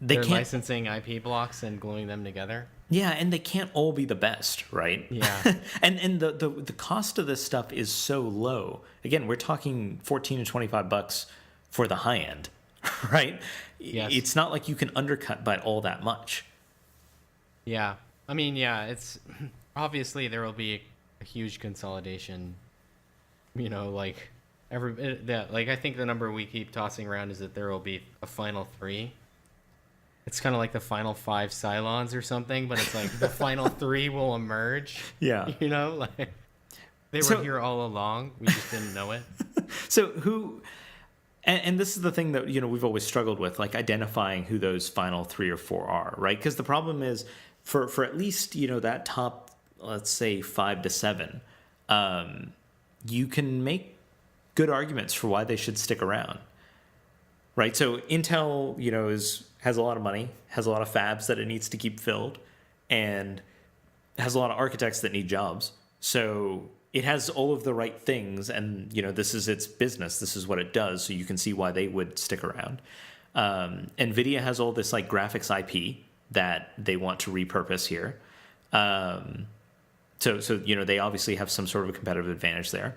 They're licensing IP blocks and gluing them together. Yeah, and they can't all be the best, right? Yeah. and the cost of this stuff is so low. Again, we're talking $14 to $25 for the high end, right? Yes. It's not like you can undercut by all that much. Yeah. I mean, yeah, it's obviously there will be a huge consolidation. I think the number we keep tossing around is that there will be a final 3. It's kind of like the final 5 Cylons or something, but it's like the final 3 will emerge. Yeah. They were here all along. We just didn't know it. So who... And this is the thing that, we've always struggled with, like identifying who those final 3 or 4 are, right? Because the problem is for at least, that top, let's say 5 to 7, you can make good arguments for why they should stick around, right? So Intel, has a lot of money, has a lot of fabs that it needs to keep filled, and has a lot of architects that need jobs. So it has all of the right things, and this is its business. This is what it does. So you can see why they would stick around. NVIDIA has all this like graphics IP that they want to repurpose here. So they obviously have some sort of a competitive advantage there.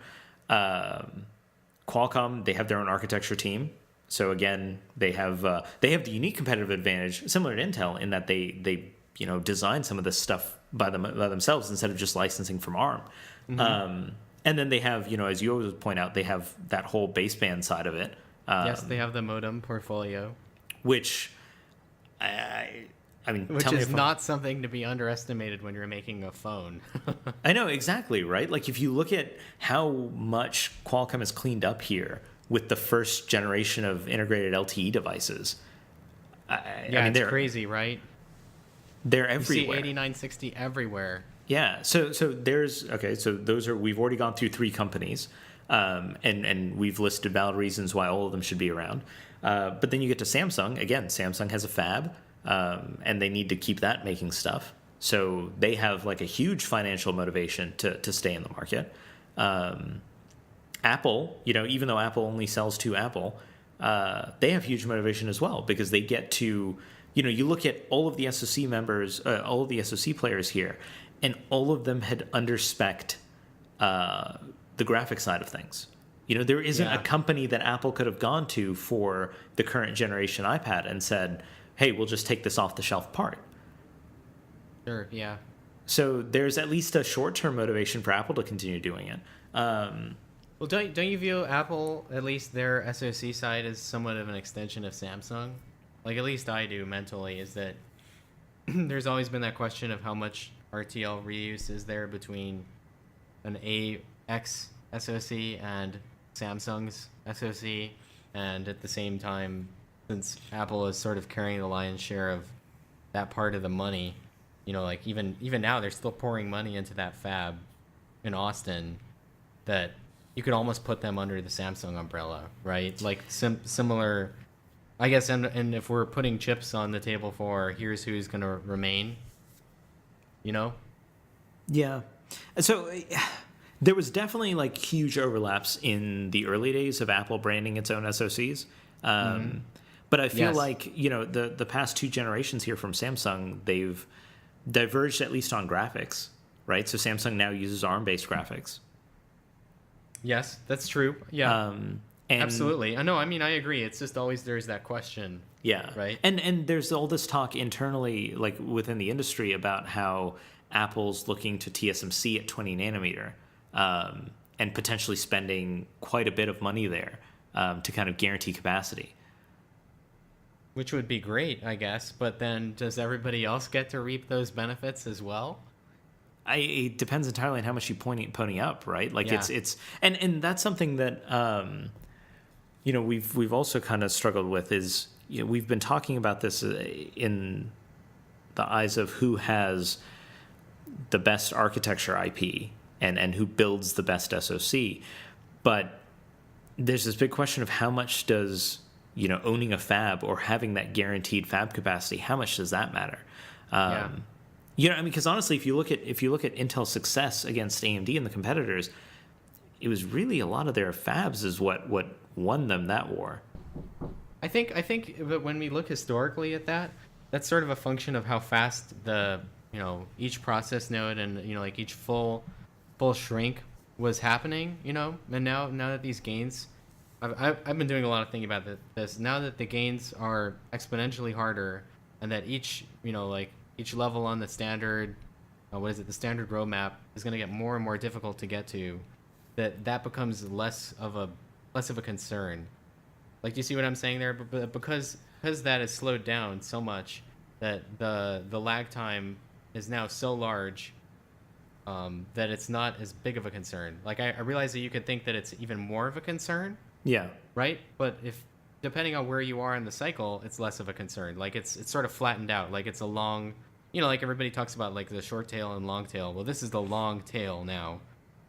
Qualcomm, they have their own architecture team. So again, they have the unique competitive advantage, similar to Intel, in that they design some of this stuff by themselves instead of just licensing from ARM. Mm-hmm. And then they have, as you always point out, they have that whole baseband side of it. Yes, they have the modem portfolio, which which is not something to be underestimated when you're making a phone. I know, exactly, right? Like if you look at how much Qualcomm has cleaned up here with the first generation of integrated LTE devices. It's crazy, right? They're everywhere. You see 8960 everywhere. Yeah. So we've already gone through 3 companies, and we've listed valid reasons why all of them should be around. But then you get to Samsung. Again, Samsung has a fab, and they need to keep that making stuff. So they have like a huge financial motivation to stay in the market. Apple, even though Apple only sells to Apple, they have huge motivation as well because they get to, you look at all of the SoC members, all of the SoC players here, and all of them had underspec'd the graphic side of things. There isn't a company that Apple could have gone to for the current generation iPad and said, hey, we'll just take this off the shelf part. Sure, yeah. So there's at least a short-term motivation for Apple to continue doing it. Well, don't you view Apple, at least their SoC side, as somewhat of an extension of Samsung? Like, at least I do mentally, is that there's always been that question of how much RTL reuse is there between an AX SoC and Samsung's SoC, and at the same time, since Apple is sort of carrying the lion's share of that part of the money, you know, like even now they're still pouring money into that fab in Austin that you could almost put them under the Samsung umbrella, right? Like similar, I guess, and if we're putting chips on the table for here's who's going to remain, you know? Yeah. So there was definitely like huge overlaps in the early days of Apple branding its own SoCs. But I feel like, you know, the past 2 generations here from Samsung, they've diverged at least on graphics, right? So Samsung now uses ARM-based graphics. Yes, that's true. Yeah, And absolutely. I know. I mean, I agree. It's just always there's that question. Yeah. Right. And there's all this talk internally, like within the industry, about how Apple's looking to TSMC at 20 nanometer and potentially spending quite a bit of money there to kind of guarantee capacity. Which would be great, I guess. But then does everybody else get to reap those benefits as well? It depends entirely on how much you pony up, right? Like Yeah. it's and that's something that you know we've also kind of struggled with is, you know, we've been talking about this in the eyes of who has the best architecture IP and who builds the best SoC, but there's this big question of how much does, you know, owning a fab or having that guaranteed fab capacity, how much does that matter? Yeah. You know, I mean, because honestly, if you look at Intel's success against AMD and the competitors, it was really a lot of their fabs is what won them that war. I think that when we look historically at that, that's sort of a function of how fast the, you know, each process node and, you know, like each full shrink was happening, you know. And now that these gains, I've been doing a lot of thinking about this. Now that the gains are exponentially harder, and that each, you know, like each level on the standard, the standard roadmap is going to get more and more difficult to get to, that becomes less of a concern. Like, do you see what I'm saying there? But because that is slowed down so much, that the lag time is now so large, that it's not as big of a concern. Like, I realize that you could think that it's even more of a concern. Yeah. Right? But if depending on where you are in the cycle, it's less of a concern. Like, it's sort of flattened out. Like, it's a long, you know, like everybody talks about like the short tail and long tail. Well, this is the long tail now,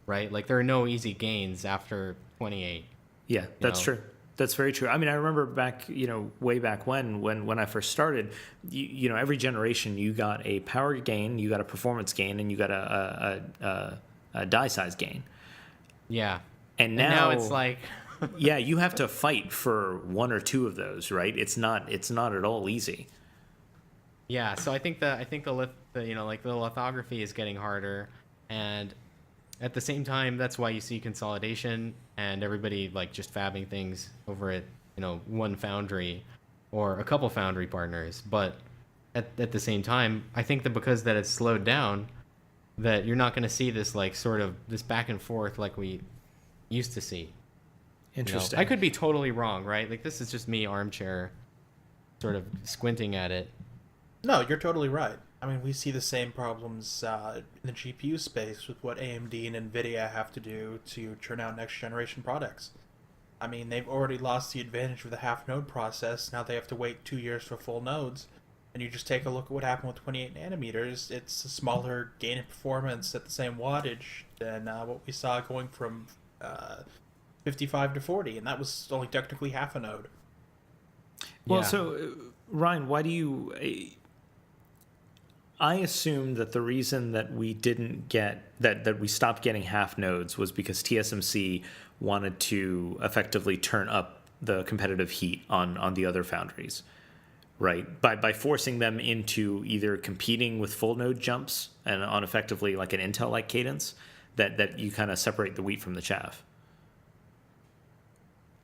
right? Like, there are no easy gains after 28. Yeah, that's true. That's very true. I mean, I remember back, you know, way back when I first started, you know, every generation you got a power gain, you got a performance gain, and you got a die size gain. Yeah. And now it's like yeah, you have to fight for one or two of those, right? It's not at all easy. Yeah, so I think the you know, like the lithography is getting harder, and at the same time, that's why you see consolidation and everybody like just fabbing things over at, you know, one foundry or a couple foundry partners. But at the same time, I think that because that it's slowed down, that you're not going to see this like sort of this back and forth like we used to see. Interesting. You know? I could be totally wrong, right? Like, this is just me armchair sort of squinting at it. No, you're totally right. I mean, we see the same problems in the GPU space with what AMD and NVIDIA have to do to churn out next-generation products. I mean, they've already lost the advantage with the half-node process. Now they have to wait 2 years for full nodes. And you just take a look at what happened with 28 nanometers. It's a smaller gain in performance at the same wattage than what we saw going from 55 to 40, and that was only technically half a node. Well, Yeah. so Ryan, why do you? I assume that the reason that we didn't get that we stopped getting half nodes was because TSMC wanted to effectively turn up the competitive heat on the other foundries, right? By forcing them into either competing with full node jumps and on effectively like an Intel-like cadence, that you kind of separate the wheat from the chaff.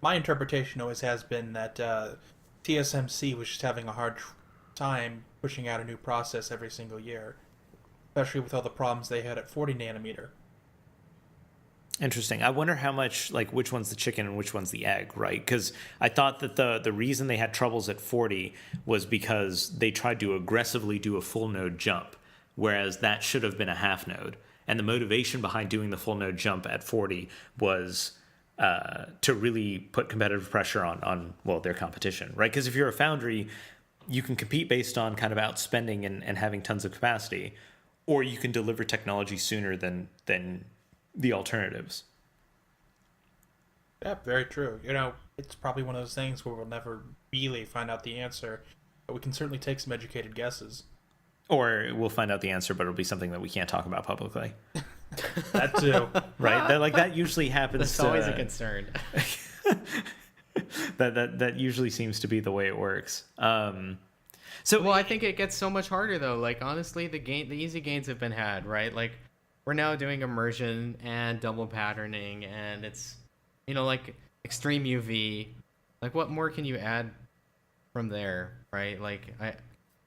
My interpretation always has been that TSMC was just having a hard time pushing out a new process every single year. especially with all the problems they had at 40 nanometer. Interesting. I wonder how much, like, which one's the chicken and which one's the egg, right? Because I thought that the reason they had troubles at 40 was because they tried to aggressively do a full node jump, whereas that should have been a half node. And the motivation behind doing the full node jump at 40 was to really put competitive pressure on their competition, right? Because if you're a foundry, you can compete based on kind of outspending and having tons of capacity, or you can deliver technology sooner than the alternatives. Yeah, very true. You know, it's probably one of those things where we'll never really find out the answer, but we can certainly take some educated guesses. Or we'll find out the answer, but it'll be something that we can't talk about publicly. That too. Right? That usually happens. That's always a concern. that usually seems to be the way it works. So I think it gets so much harder though. Like honestly, the easy gains have been had, right? Like we're now doing immersion and double patterning, and it's like extreme UV. Like what more can you add from there, right? Like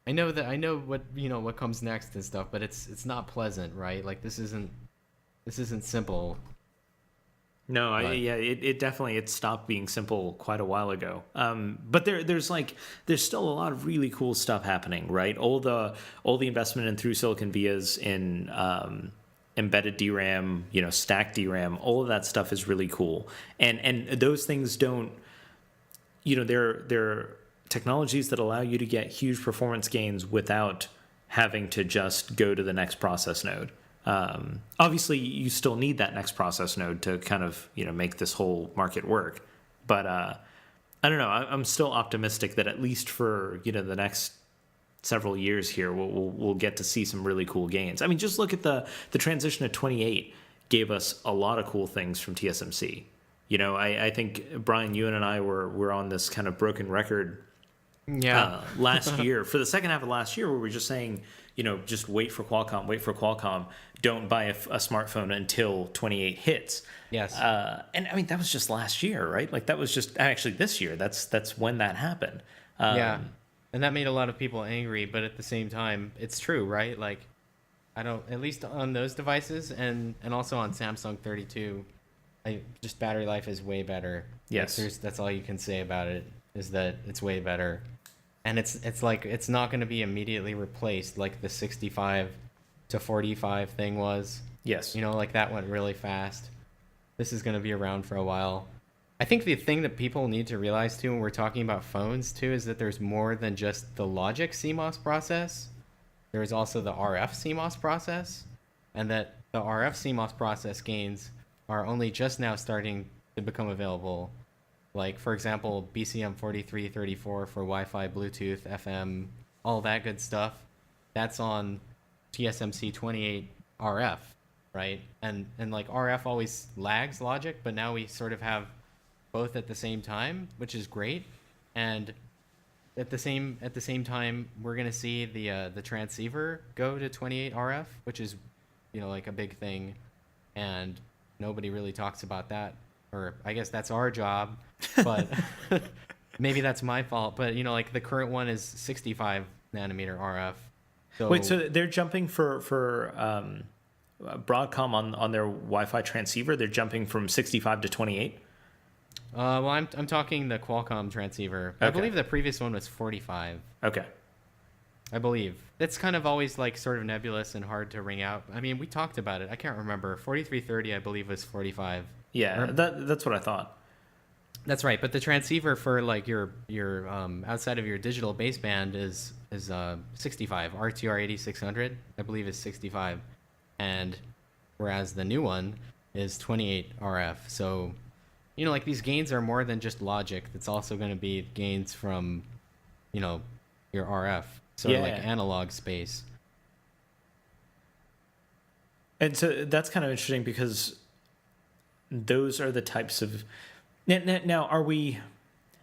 I know what comes next and stuff, but it's not pleasant, right? Like this isn't simple. No, it definitely stopped being simple quite a while ago. But there's still a lot of really cool stuff happening, right? All the investment in through silicon vias in embedded DRAM, stacked DRAM, all of that stuff is really cool. And those things don't, they're technologies that allow you to get huge performance gains without having to just go to the next process node. Obviously, you still need that next process node to kind of make this whole market work. But I don't know. I'm still optimistic that at least for the next several years here, we'll get to see some really cool gains. I mean, just look at the transition to 28 gave us a lot of cool things from TSMC. I think Brian, you and I were on this kind of broken record. Yeah. Last year, for the second half of last year, where we were just saying, just wait for Qualcomm, don't buy a smartphone until 28 hits. Yes. And I mean, that was just last year, right? Like that was just actually this year. That's when that happened. Yeah. And that made a lot of people angry, but at the same time, it's true, right? Like, at least on those devices and also on Samsung 32, just battery life is way better. Yes. Like, that's all you can say about it, is that it's way better. And it's like, it's not going to be immediately replaced like the 65 to 45 thing was. Yes. Like that went really fast. This is going to be around for a while. I think the thing that people need to realize too when we're talking about phones too is that there's more than just the logic CMOS process. There's also the RF CMOS process, and that the RF CMOS process gains are only just now starting to become available. Like, for example, BCM 4334 for Wi-Fi, Bluetooth, FM, all that good stuff. That's on TSMC 28 RF, right? And like RF always lags logic, but now we sort of have both at the same time, which is great. And at the same time, we're gonna see the transceiver go to 28 RF, which is like a big thing, and nobody really talks about that. Or I guess that's our job, but maybe that's my fault. But like the current one is 65 nanometer RF. So, wait, so they're jumping for Broadcom on their Wi-Fi transceiver? They're jumping from 65 to 28? Well, I'm talking the Qualcomm transceiver. Okay. I believe the previous one was 45. Okay. I believe. It's kind of always like sort of nebulous and hard to ring out. I mean, we talked about it. I can't remember. 4330, I believe, was 45. Yeah, that's what I thought. That's right. But the transceiver for like your outside of your digital baseband is 65. RTR 8600, I believe, is 65, and whereas the new one is 28 RF. So, like these gains are more than just logic. It's also going to be gains from, your RF. So like analog space. And so that's kind of interesting because those are the types of... Now,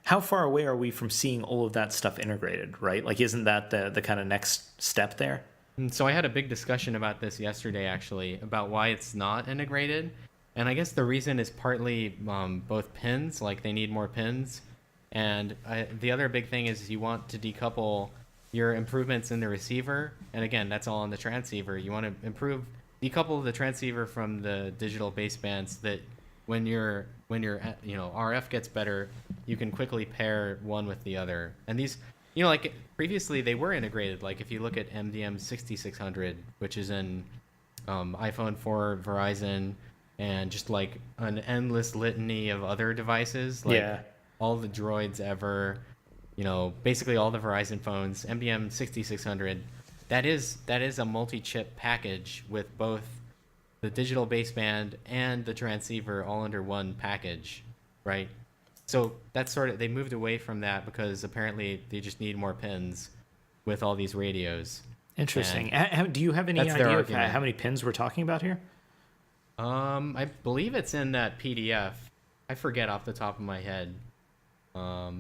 how far away are we from seeing all of that stuff integrated, right? Like, isn't that the kind of next step there? So I had a big discussion about this yesterday, actually, about why it's not integrated. And I guess the reason is partly both pins, like they need more pins. And the other big thing is you want to decouple your improvements in the receiver, and again, that's all on the transceiver. You want to decouple the transceiver from the digital basebands, so that when your RF gets better, you can quickly pair one with the other. And these, like previously they were integrated. Like if you look at MDM 6600, which is in iPhone 4, Verizon, and just like an endless litany of other devices, like all the droids ever, basically all the Verizon phones, MDM 6600, that is a multi-chip package with both the digital baseband and the transceiver all under one package, right? So that's they moved away from that because apparently they just need more pins with all these radios. Interesting. Do you have any idea of how many pins we're talking about here? I believe it's in that PDF. I forget off the top of my head. I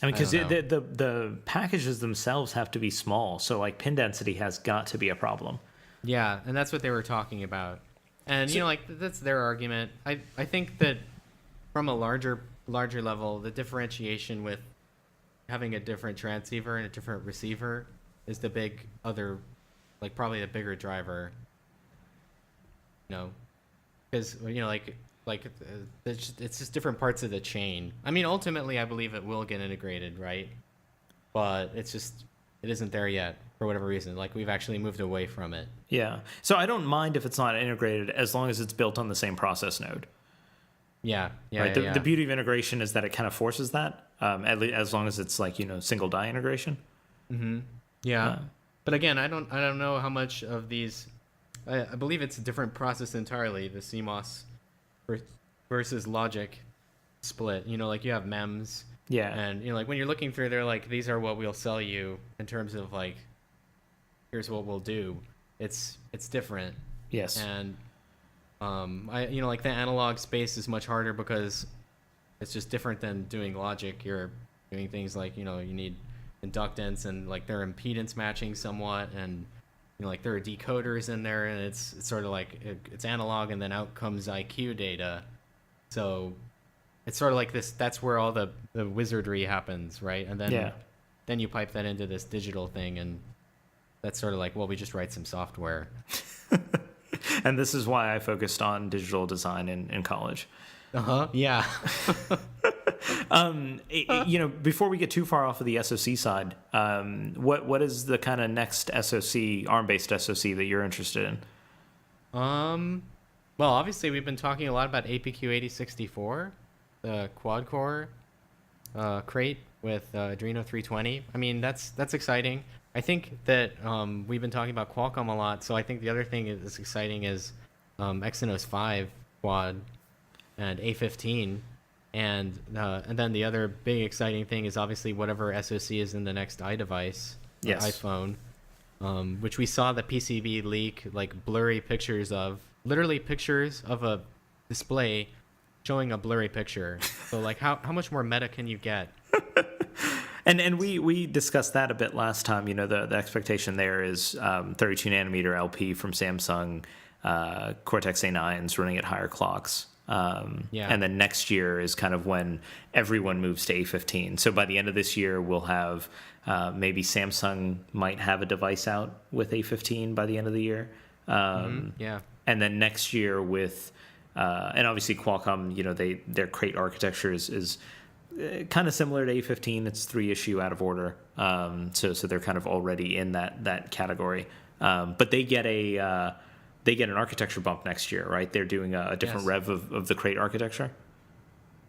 mean, because the packages themselves have to be small, so like pin density has got to be a problem. Yeah, and that's what they were talking about. And that's their argument. I think that from a larger level, the differentiation with having a different transceiver and a different receiver is the big other, like probably the bigger driver. Because it's just different parts of the chain. I mean, ultimately, I believe it will get integrated, right? But it isn't there yet for whatever reason. Like we've actually moved away from it. Yeah. So I don't mind if it's not integrated as long as it's built on the same process node. Yeah. Right. The beauty of integration is that it kind of forces that, as long as it's like single die integration. Mm-hmm. Yeah. But again, I don't know how much of these. I believe it's a different process entirely. The CMOS versus logic split. Like you have MEMS. Yeah. And like when you're looking through, they're like, these are what we'll sell you in terms of like, here's what we'll do. It's different. Yes. And like the analog space is much harder because it's just different than doing logic. You're doing things like you need inductance and like their impedance matching somewhat, and like there are decoders in there, and it's sort of like it's analog, and then out comes IQ data. So it's sort of like this. That's where all the wizardry happens, right? And then you pipe that into this digital thing, and that's sort of like, well, we just write some software. And this is why I focused on digital design in college. Yeah. Before we get too far off of the SoC side, what is the kind of next SoC, ARM-based SoC that you're interested in? Well, obviously we've been talking a lot about APQ8064, the quad-core crate with Adreno 320. I mean, that's exciting. I think that we've been talking about Qualcomm a lot, so I think the other thing that's exciting is Exynos 5 quad and A15. And then the other big exciting thing is obviously whatever SoC is in the next iDevice, iPhone, which we saw the PCB leak, like blurry pictures of, literally pictures of a display showing a blurry picture. So like how much more meta can you get? And we discussed that a bit last time. The expectation there is 32 nanometer LP from Samsung, Cortex A9s running at higher clocks. And then next year is kind of when everyone moves to A15. So by the end of this year, we'll have maybe Samsung might have a device out with A15 by the end of the year. And then next year with, and obviously Qualcomm, their crate architecture is kind of similar to A15. It's 3 issue out of order. So they're kind of already in that category. But they get an architecture bump next year, right? They're doing a different rev of the crate architecture.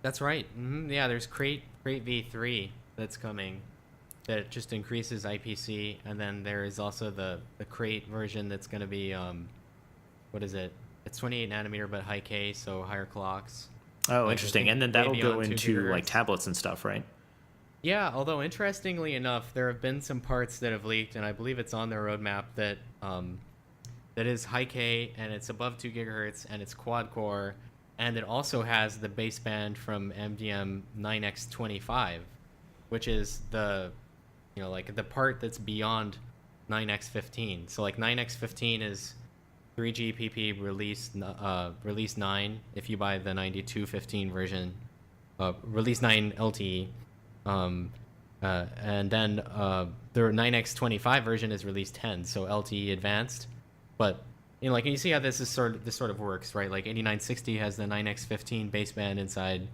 That's right. Mm-hmm. Yeah, there's crate V3 that's coming that just increases IPC, and then there is also the crate version that's going to be what is it? It's 28 nanometer but high K, so higher clocks. Oh, interesting. And then that'll go into like tablets and stuff, right? Yeah, although interestingly enough, there have been some parts that have leaked, and I believe it's on their roadmap that is high K, and it's above 2 gigahertz, and it's quad core, and it also has the baseband from MDM 9X25, which is the the part that's beyond 9X15. So like 9X15 is 3GPP release 9 if you buy the 9215 version, release 9 LTE. And then the 9X25 version is release 10, so LTE advanced. But like you see how this sort of works, right? Like 8960 has the 9X15 baseband inside,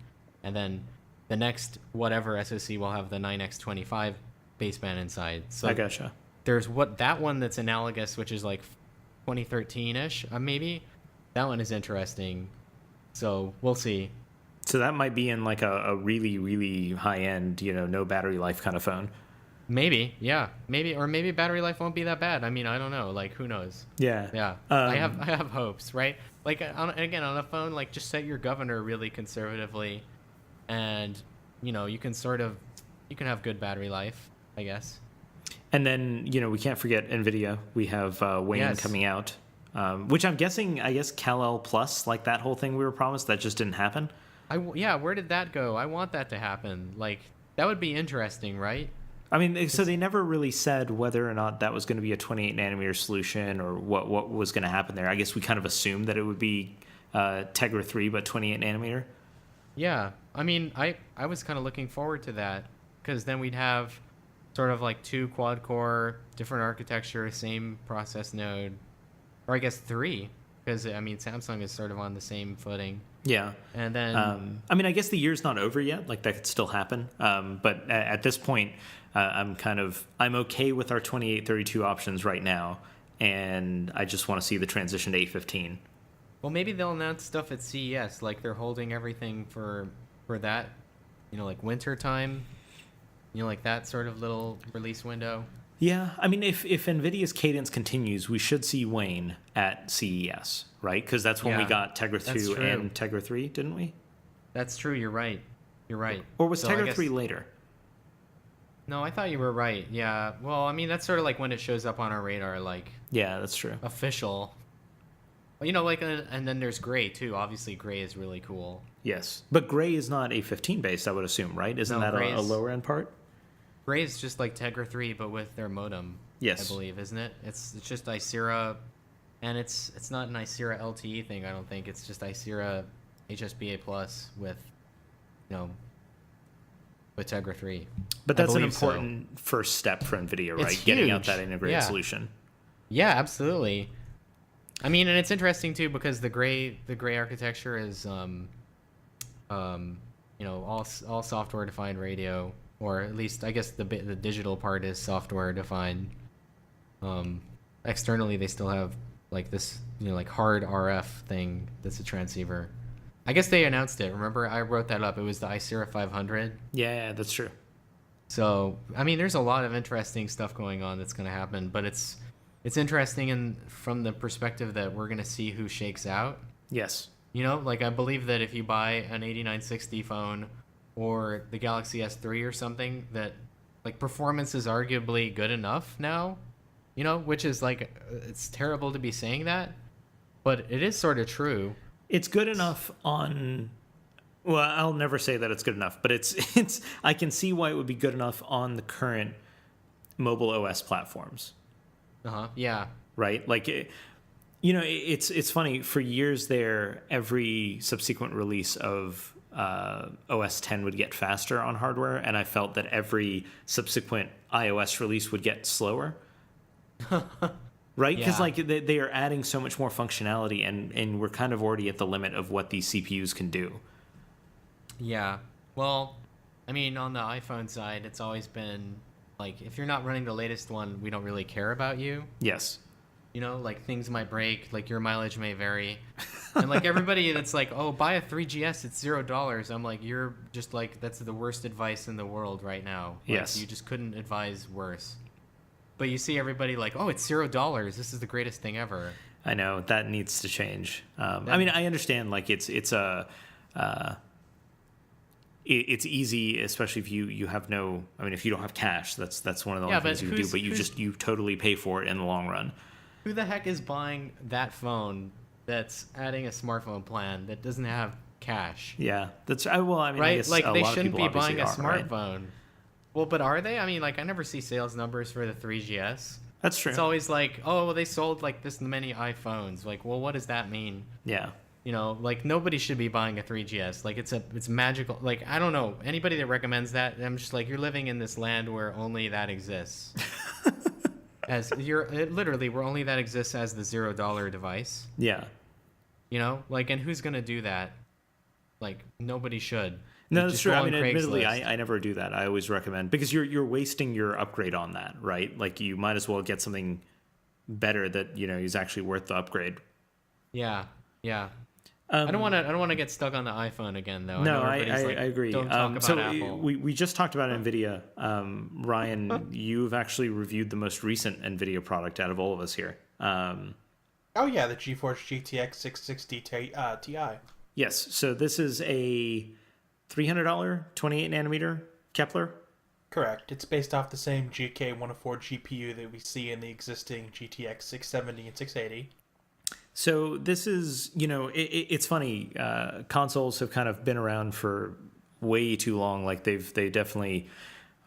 and then the next whatever SoC will have the 9X25 baseband inside. So I gotcha. There's that one that's analogous, which is like 2013-ish, maybe. That one is interesting. So we'll see. So that might be in like a really, really high end, no battery life kind of phone. Maybe, yeah, maybe, or maybe battery life won't be that bad. I mean, I don't know. Like, who knows? Yeah. I have hopes, right? Like, on a phone, like, just set your governor really conservatively, and you can have good battery life, I guess. And then we can't forget NVIDIA. We have Wayne coming out, which I'm guessing, I guess Kal-El Plus, like that whole thing we were promised, that just didn't happen. Where did that go? I want that to happen. Like, that would be interesting, right? I mean, so they never really said whether or not that was going to be a 28 nanometer solution or what was going to happen there. I guess we kind of assumed that it would be Tegra 3, but 28 nanometer. Yeah. I mean, I was kind of looking forward to that, because then we'd have sort of like 2 quad core, different architecture, same process node, or I guess 3, because I mean, Samsung is sort of on the same footing. Yeah. And then I mean, I guess the year's not over yet. Like, that could still happen. But at this point, I'm okay with our 2832 options right now, and I just want to see the transition to 815. Well, maybe they'll announce stuff at CES, like they're holding everything for that, like winter time, like that sort of little release window. Yeah, I mean, if NVIDIA's cadence continues, we should see Wayne at CES, right? Because that's when we got Tegra 2 and Tegra 3, didn't we? That's true, you're right. Or was Tegra 3 later? No, I thought you were right. Yeah, well, I mean, that's sort of like when it shows up on our radar, like... Yeah, that's true. Official. Well, like, and then there's Gray, too. Obviously, Gray is really cool. Yes, but Gray is not A15 based, I would assume, right? Isn't that a lower end part? Gray is just like Tegra 3, but with their modem. Yes, I believe, isn't it? It's just Icera, and it's not an Icera LTE thing. I don't think it's just Icera HSBA Plus with Tegra 3. But that's an important first step for NVIDIA, right? Getting out that integrated solution. Yeah, absolutely. I mean, and it's interesting too, because the gray architecture is all software defined radio. Or at least, I guess the digital part is software defined. Externally, they still have like this, like hard RF thing that's a transceiver. I guess they announced it. Remember, I wrote that up. It was the Icera 500. Yeah, that's true. So, I mean, there's a lot of interesting stuff going on that's going to happen, but it's interesting from the perspective that we're going to see who shakes out. Yes. Like, I believe that if you buy an 8960 phone or the Galaxy S3 or something, that like performance is arguably good enough now, which is like, it's terrible to be saying that, but it is sort of true. It's good enough on, well, I'll never say that it's good enough, but it's I can see why it would be good enough on the current mobile OS platforms. Yeah. Right? Like, it's funny, for years there, every subsequent release of OS 10 would get faster on hardware, and I felt that every subsequent iOS release would get slower. Right? Because like they are adding so much more functionality, and we're kind of already at the limit of what these CPUs can do. Yeah. Well, I mean, on the iPhone side, it's always been like, if you're not running the latest one, we don't really care about you. Yes. Like things might break, like your mileage may vary. And like everybody that's like, oh, buy a 3GS, it's $0. I'm like, you're just like, that's the worst advice in the world right now. Like, yes. You just couldn't advise worse. But you see everybody like, oh, it's $0. This is the greatest thing ever. I know, that needs to change. I mean, I understand, like, it's easy, especially if you have no, I mean, if you don't have cash, that's one of the only things you do, but you totally pay for it in the long run. Who the heck is buying that phone that's adding a smartphone plan that doesn't have cash? Yeah, well, I mean, right? I guess like a they lot shouldn't of people be buying a smartphone. Right? Well, but are they? I mean, like, I never see sales numbers for the 3GS. That's true. It's always like, oh, well, they sold like this many iPhones. Like, well, what does that mean? Yeah. You know, like nobody should be buying a 3GS. Like it's magical. Like I don't know anybody that recommends that. I'm just like, you're living in this land where only that exists. Literally where only that exists as the $0 device. Yeah. You know, like, and who's gonna do that? Like nobody should. No, Like, that's just true. go I on mean, admittedly, Craigslist. I never do that. I always recommend, because you're wasting your upgrade on that, right? Like you might as well get something better that, is actually worth the upgrade. Yeah. I don't want to get stuck on the iPhone again, though. No, I agree. Don't talk about Apple. We just talked about NVIDIA. Ryan, you've actually reviewed the most recent NVIDIA product out of all of us here. Oh yeah, the GeForce GTX 660 Ti. Yes. So this is a $300 28 nanometer Kepler. Correct. It's based off the same GK104 GPU that we see in the existing GTX 670 and 680. So this is, it's funny. Consoles have kind of been around for way too long. Like they definitely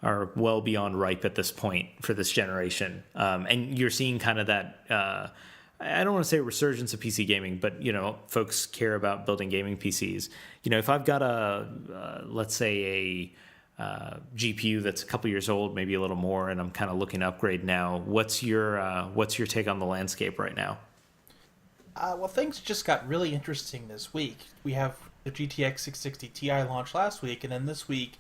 are well beyond ripe at this point for this generation. And you're seeing kind of that, I don't want to say resurgence of PC gaming, but, folks care about building gaming PCs. If I've got let's say a GPU that's a couple years old, maybe a little more, and I'm kind of looking to upgrade now, what's your take on the landscape right now? Well, things just got really interesting this week. We have the GTX 660 Ti launch last week, and then this week,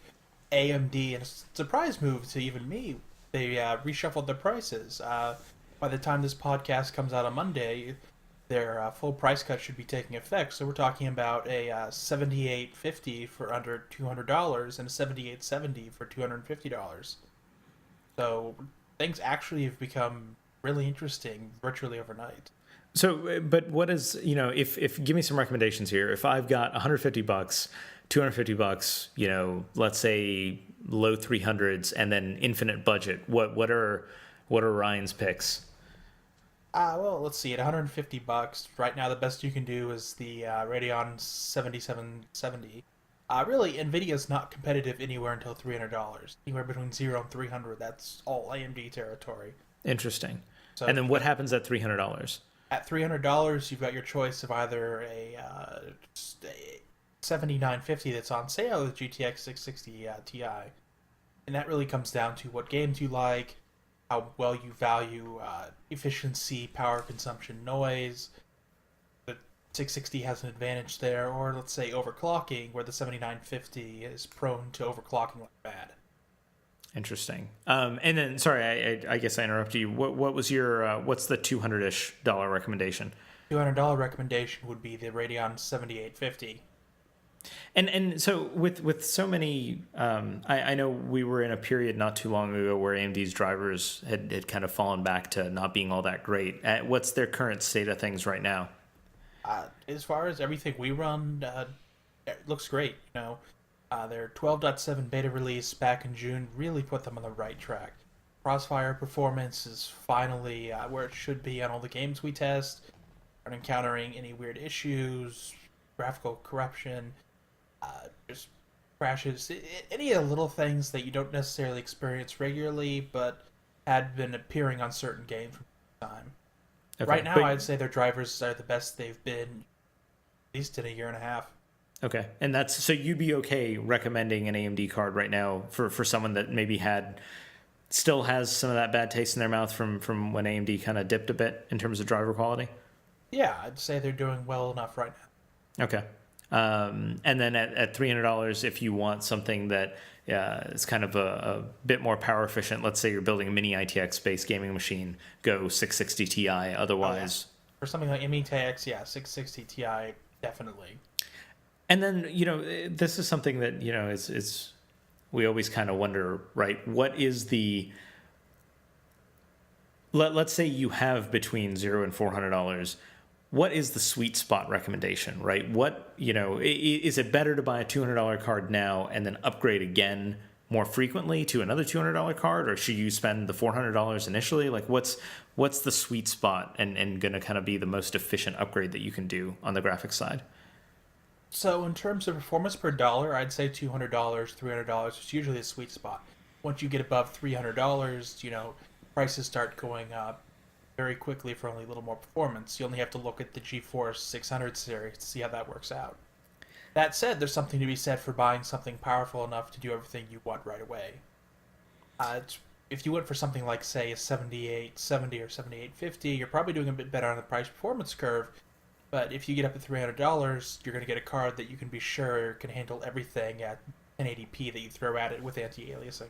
AMD, in a surprise move to even me, they reshuffled their prices. By the time this podcast comes out on Monday, their full price cut should be taking effect. So we're talking about a $78.50 for under $200 and a $78.70 for $250. So things actually have become really interesting virtually overnight. So, but what is, if give me some recommendations here. If I've got $150, $250, let's say low 300s and then infinite budget, what are Ryan's picks? Well, let's see. At $150 right now, the best you can do is the Radeon 7770. Really, NVIDIA's not competitive anywhere until $300. Anywhere between 0 and 300, that's all AMD territory. Interesting. So, and then what happens at $300? At $300, you've got your choice of either a $79.50 that's on sale, the GTX 660 Ti. And that really comes down to what games you like, how well you value efficiency, power consumption, noise. The 660 has an advantage there, or let's say overclocking, where the 7950 is prone to overclocking like bad. Interesting. And then, sorry, I guess I interrupted you. What was your what's the $200-ish recommendation? $200 recommendation would be the Radeon 7850. And so with so many, I know we were in a period not too long ago where AMD's drivers had kind of fallen back to not being all that great. What's their current state of things right now? As far as everything we run, it looks great. Their 12.7 beta release back in June really put them on the right track. Crossfire performance is finally where it should be on all the games we test. Aren't encountering any weird issues, graphical corruption, just crashes, any of the little things that you don't necessarily experience regularly, but had been appearing on certain games from time. Okay, right now, I'd say their drivers are the best they've been at least in a year and a half. Okay, and that's so you'd be okay recommending an AMD card right now for someone that maybe still has some of that bad taste in their mouth from when AMD kind of dipped a bit in terms of driver quality? Yeah, I'd say they're doing well enough right now. Okay. And then at $300, if you want something that is kind of a bit more power efficient, let's say you're building a mini ITX-based gaming machine, go 660 Ti. Otherwise, for something like MTX, 660 Ti, definitely. And then, this is something that, is we always kind of wonder, right? What is let's say you have between $0 and $400. What is the sweet spot recommendation, right? Is it better to buy a $200 card now and then upgrade again more frequently to another $200 card, or should you spend the $400 initially? Like, what's the sweet spot and going to kind of be the most efficient upgrade that you can do on the graphics side? So in terms of performance per dollar, I'd say $200, $300 is usually a sweet spot. Once you get above $300, prices start going up very quickly for only a little more performance. You only have to look at the GeForce 600 series to see how that works out. That said, there's something to be said for buying something powerful enough to do everything you want right away. If you went for something like, say, a 7870 or 7850, you're probably doing a bit better on the price-performance curve. But if you get up to $300, you're going to get a card that you can be sure can handle everything at 1080p that you throw at it with anti-aliasing.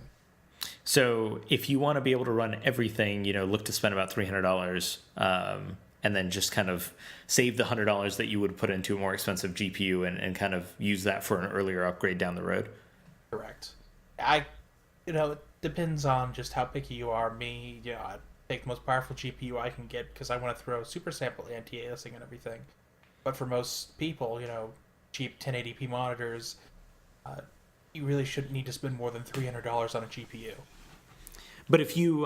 So if you want to be able to run everything, look to spend about $300, and then just kind of save the $100 that you would put into a more expensive GPU and kind of use that for an earlier upgrade down the road. Correct. It depends on just how picky you are. Me, I take the most powerful GPU I can get because I want to throw super sample anti-aliasing and everything. But for most people, cheap 1080p monitors, you really shouldn't need to spend more than $300 on a GPU. But if you,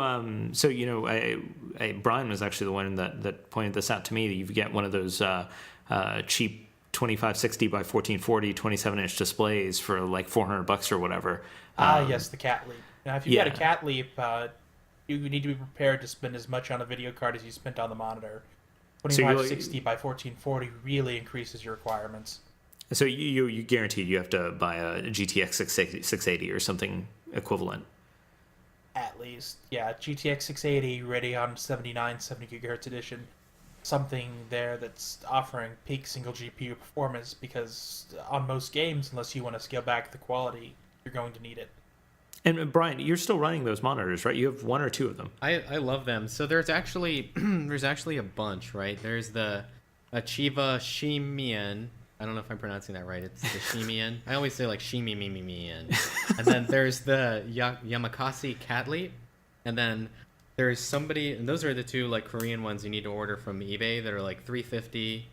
Brian was actually the one that pointed this out to me. That you get one of those cheap 2560 by 1440 27-inch displays for like $400 or whatever. Yes, the Cat Leap. Now, if you've got a Cat Leap, you need to be prepared to spend as much on a video card as you spent on the monitor. 2560 by 1440 really increases your requirements. So you guaranteed you have to buy a GTX 680 or something equivalent. At least. Yeah, GTX 680 Radeon 70 gigahertz edition. Something there that's offering peak single GPU performance, because on most games, unless you want to scale back the quality, you're going to need it. And Brian, you're still running those monitors, right? You have one or two of them. I love them. So there's actually a bunch, right? There's the Achieva Shimian. I don't know if I'm pronouncing that right. It's the Shimian. I always say like Shimi-mi-mi-mi-an. And then there's the Yamakasi Cat Leap. And then there's somebody, and those are the two like Korean ones you need to order from eBay that are like $350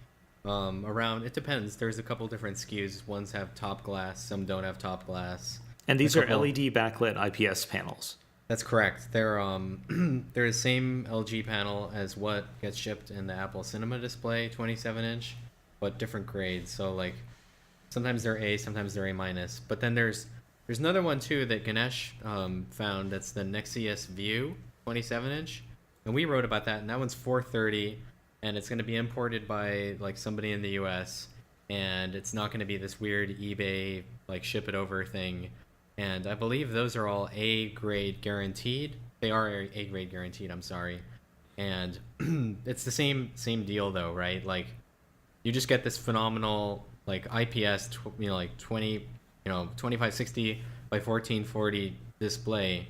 around. It depends. There's a couple different SKUs. Ones have top glass, some don't have top glass. And these are LED backlit IPS panels. That's correct. They're they're the same LG panel as what gets shipped in the Apple Cinema display, 27-inch, but different grades. So like sometimes they're A, sometimes they're A minus. But then there's another one too that Ganesh found. That's the Nexius View 27-inch, and we wrote about that. And that one's $430, and it's going to be imported by like somebody in the U.S. And it's not going to be this weird eBay like ship it over thing. And I believe those are all A grade guaranteed. They are A grade guaranteed. I'm sorry. And it's the same deal though, right? Like you just get this phenomenal like IPS, like 2560 by 1440 display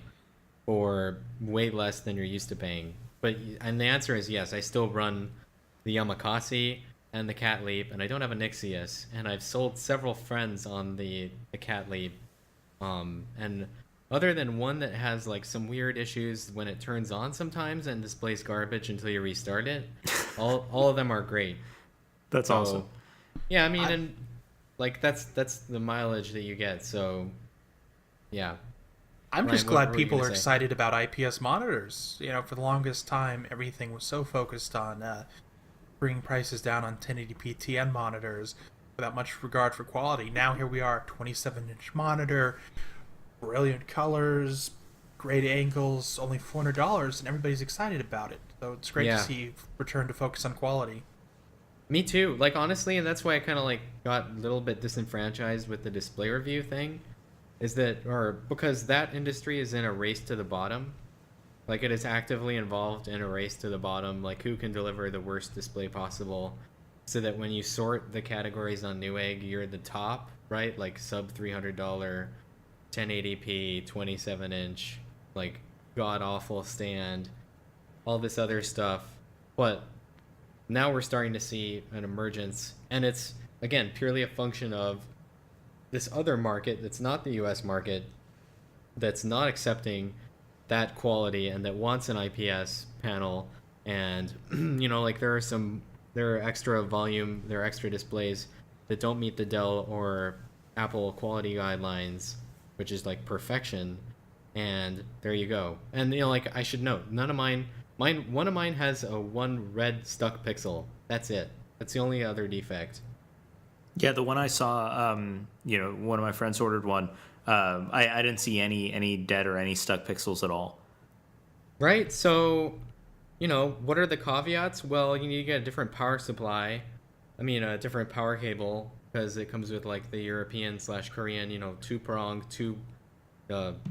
for way less than you're used to paying. And the answer is yes. I still run the Yamakasi and the Cat Leap, and I don't have a Nexius. And I've sold several friends on the Cat Leap. And other than one that has like some weird issues when it turns on sometimes and displays garbage until you restart it, all of them are great. That's awesome. Yeah, I mean, and like that's the mileage that you get. So, yeah. I'm just glad people are excited about IPS monitors. For the longest time, everything was so focused on bringing prices down on 1080p TN monitors without much regard for quality. Now here we are, 27-inch monitor, brilliant colors, great angles, only $400, and everybody's excited about it. So it's great to see return to focus on quality. Me too. Like honestly, and that's why I kind of like got a little bit disenfranchised with the display review thing, because that industry is in a race to the bottom. Like it is actively involved in a race to the bottom. Like who can deliver the worst display possible, so that when you sort the categories on Newegg, you're at the top, right? Like sub $300, 1080p, 27-inch, like god awful stand, all this other stuff. But now we're starting to see an emergence, and it's again purely a function of this other market that's not the US market, that's not accepting that quality and that wants an IPS panel. And like there are extra volume, there are extra displays that don't meet the Dell or Apple quality guidelines, which is like perfection. And there you go. And like I should note, one of mine has one red stuck pixel. That's it. That's the only other defect. Yeah, the one I saw, one of my friends ordered one. I didn't see any dead or any stuck pixels at all. Right. So what are the caveats? Well, you need to get a different power supply. I mean, a different power cable, because it comes with like the European/Korean, two-prong,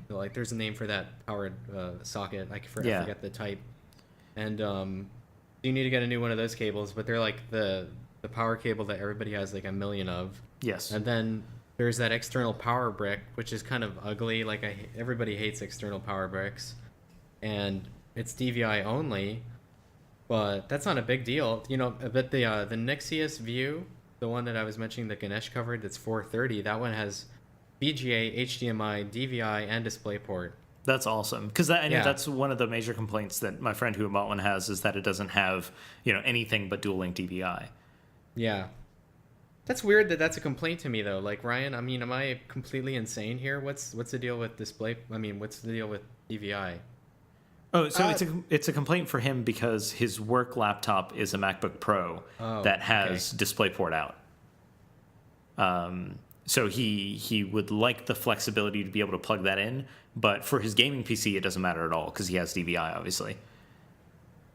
like there's a name for that powered socket. I forget the type. And you need to get a new one of those cables, but they're like the power cable that everybody has like a million of. Yes. And then there's that external power brick, which is kind of ugly. Like everybody hates external power bricks, and it's DVI only, but that's not a big deal. But the Nixius View, the one that I was mentioning that Ganesh covered, that's 430. That one has VGA, HDMI, DVI, and DisplayPort. That's awesome, because that's one of the major complaints that my friend who bought one has, is that it doesn't have anything but dual link DVI. Yeah, that's weird that's a complaint to me though. Like, Ryan, I mean, am I completely insane here? What's the deal with what's the deal with DVI? Oh, so it's a complaint for him because his work laptop is a MacBook Pro that has DisplayPort out. So he would like the flexibility to be able to plug that in, but for his gaming PC, it doesn't matter at all because he has DVI, obviously.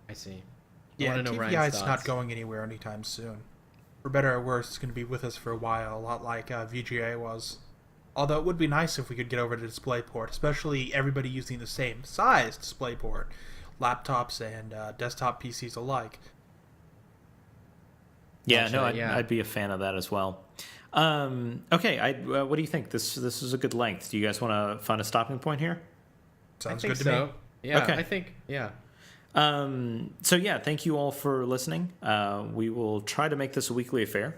I see. Yeah, DVI is not going anywhere anytime soon. For better or worse, it's going to be with us for a while, a lot like VGA was. Although it would be nice if we could get over to DisplayPort, especially everybody using the same size DisplayPort, laptops and desktop PCs alike. Yeah, I'd be a fan of that as well. Okay, what do you think? This is a good length. Do you guys want to find a stopping point here? Sounds good to me. Yeah, okay. I think, yeah. So yeah, thank you all for listening. We will try to make this a weekly affair.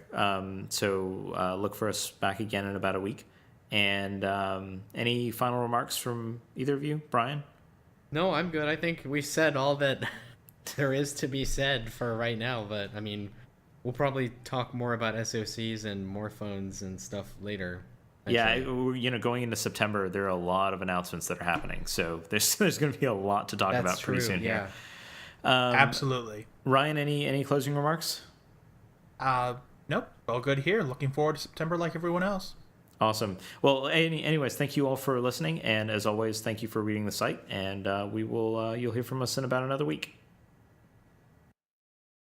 So look for us back again in about a week. And any final remarks from either of you, Brian? No, I'm good. I think we said all that there is to be said for right now. But I mean, we'll probably talk more about SoCs and more phones and stuff later. Eventually. Yeah, going into September, there are a lot of announcements that are happening. So there's going to be a lot to talk about pretty soon here. Absolutely. Ryan, any closing remarks? Nope. All good here. Looking forward to September like everyone else. Awesome. Well, anyways, thank you all for listening. And as always, thank you for reading the site. And you'll hear from us in about another week.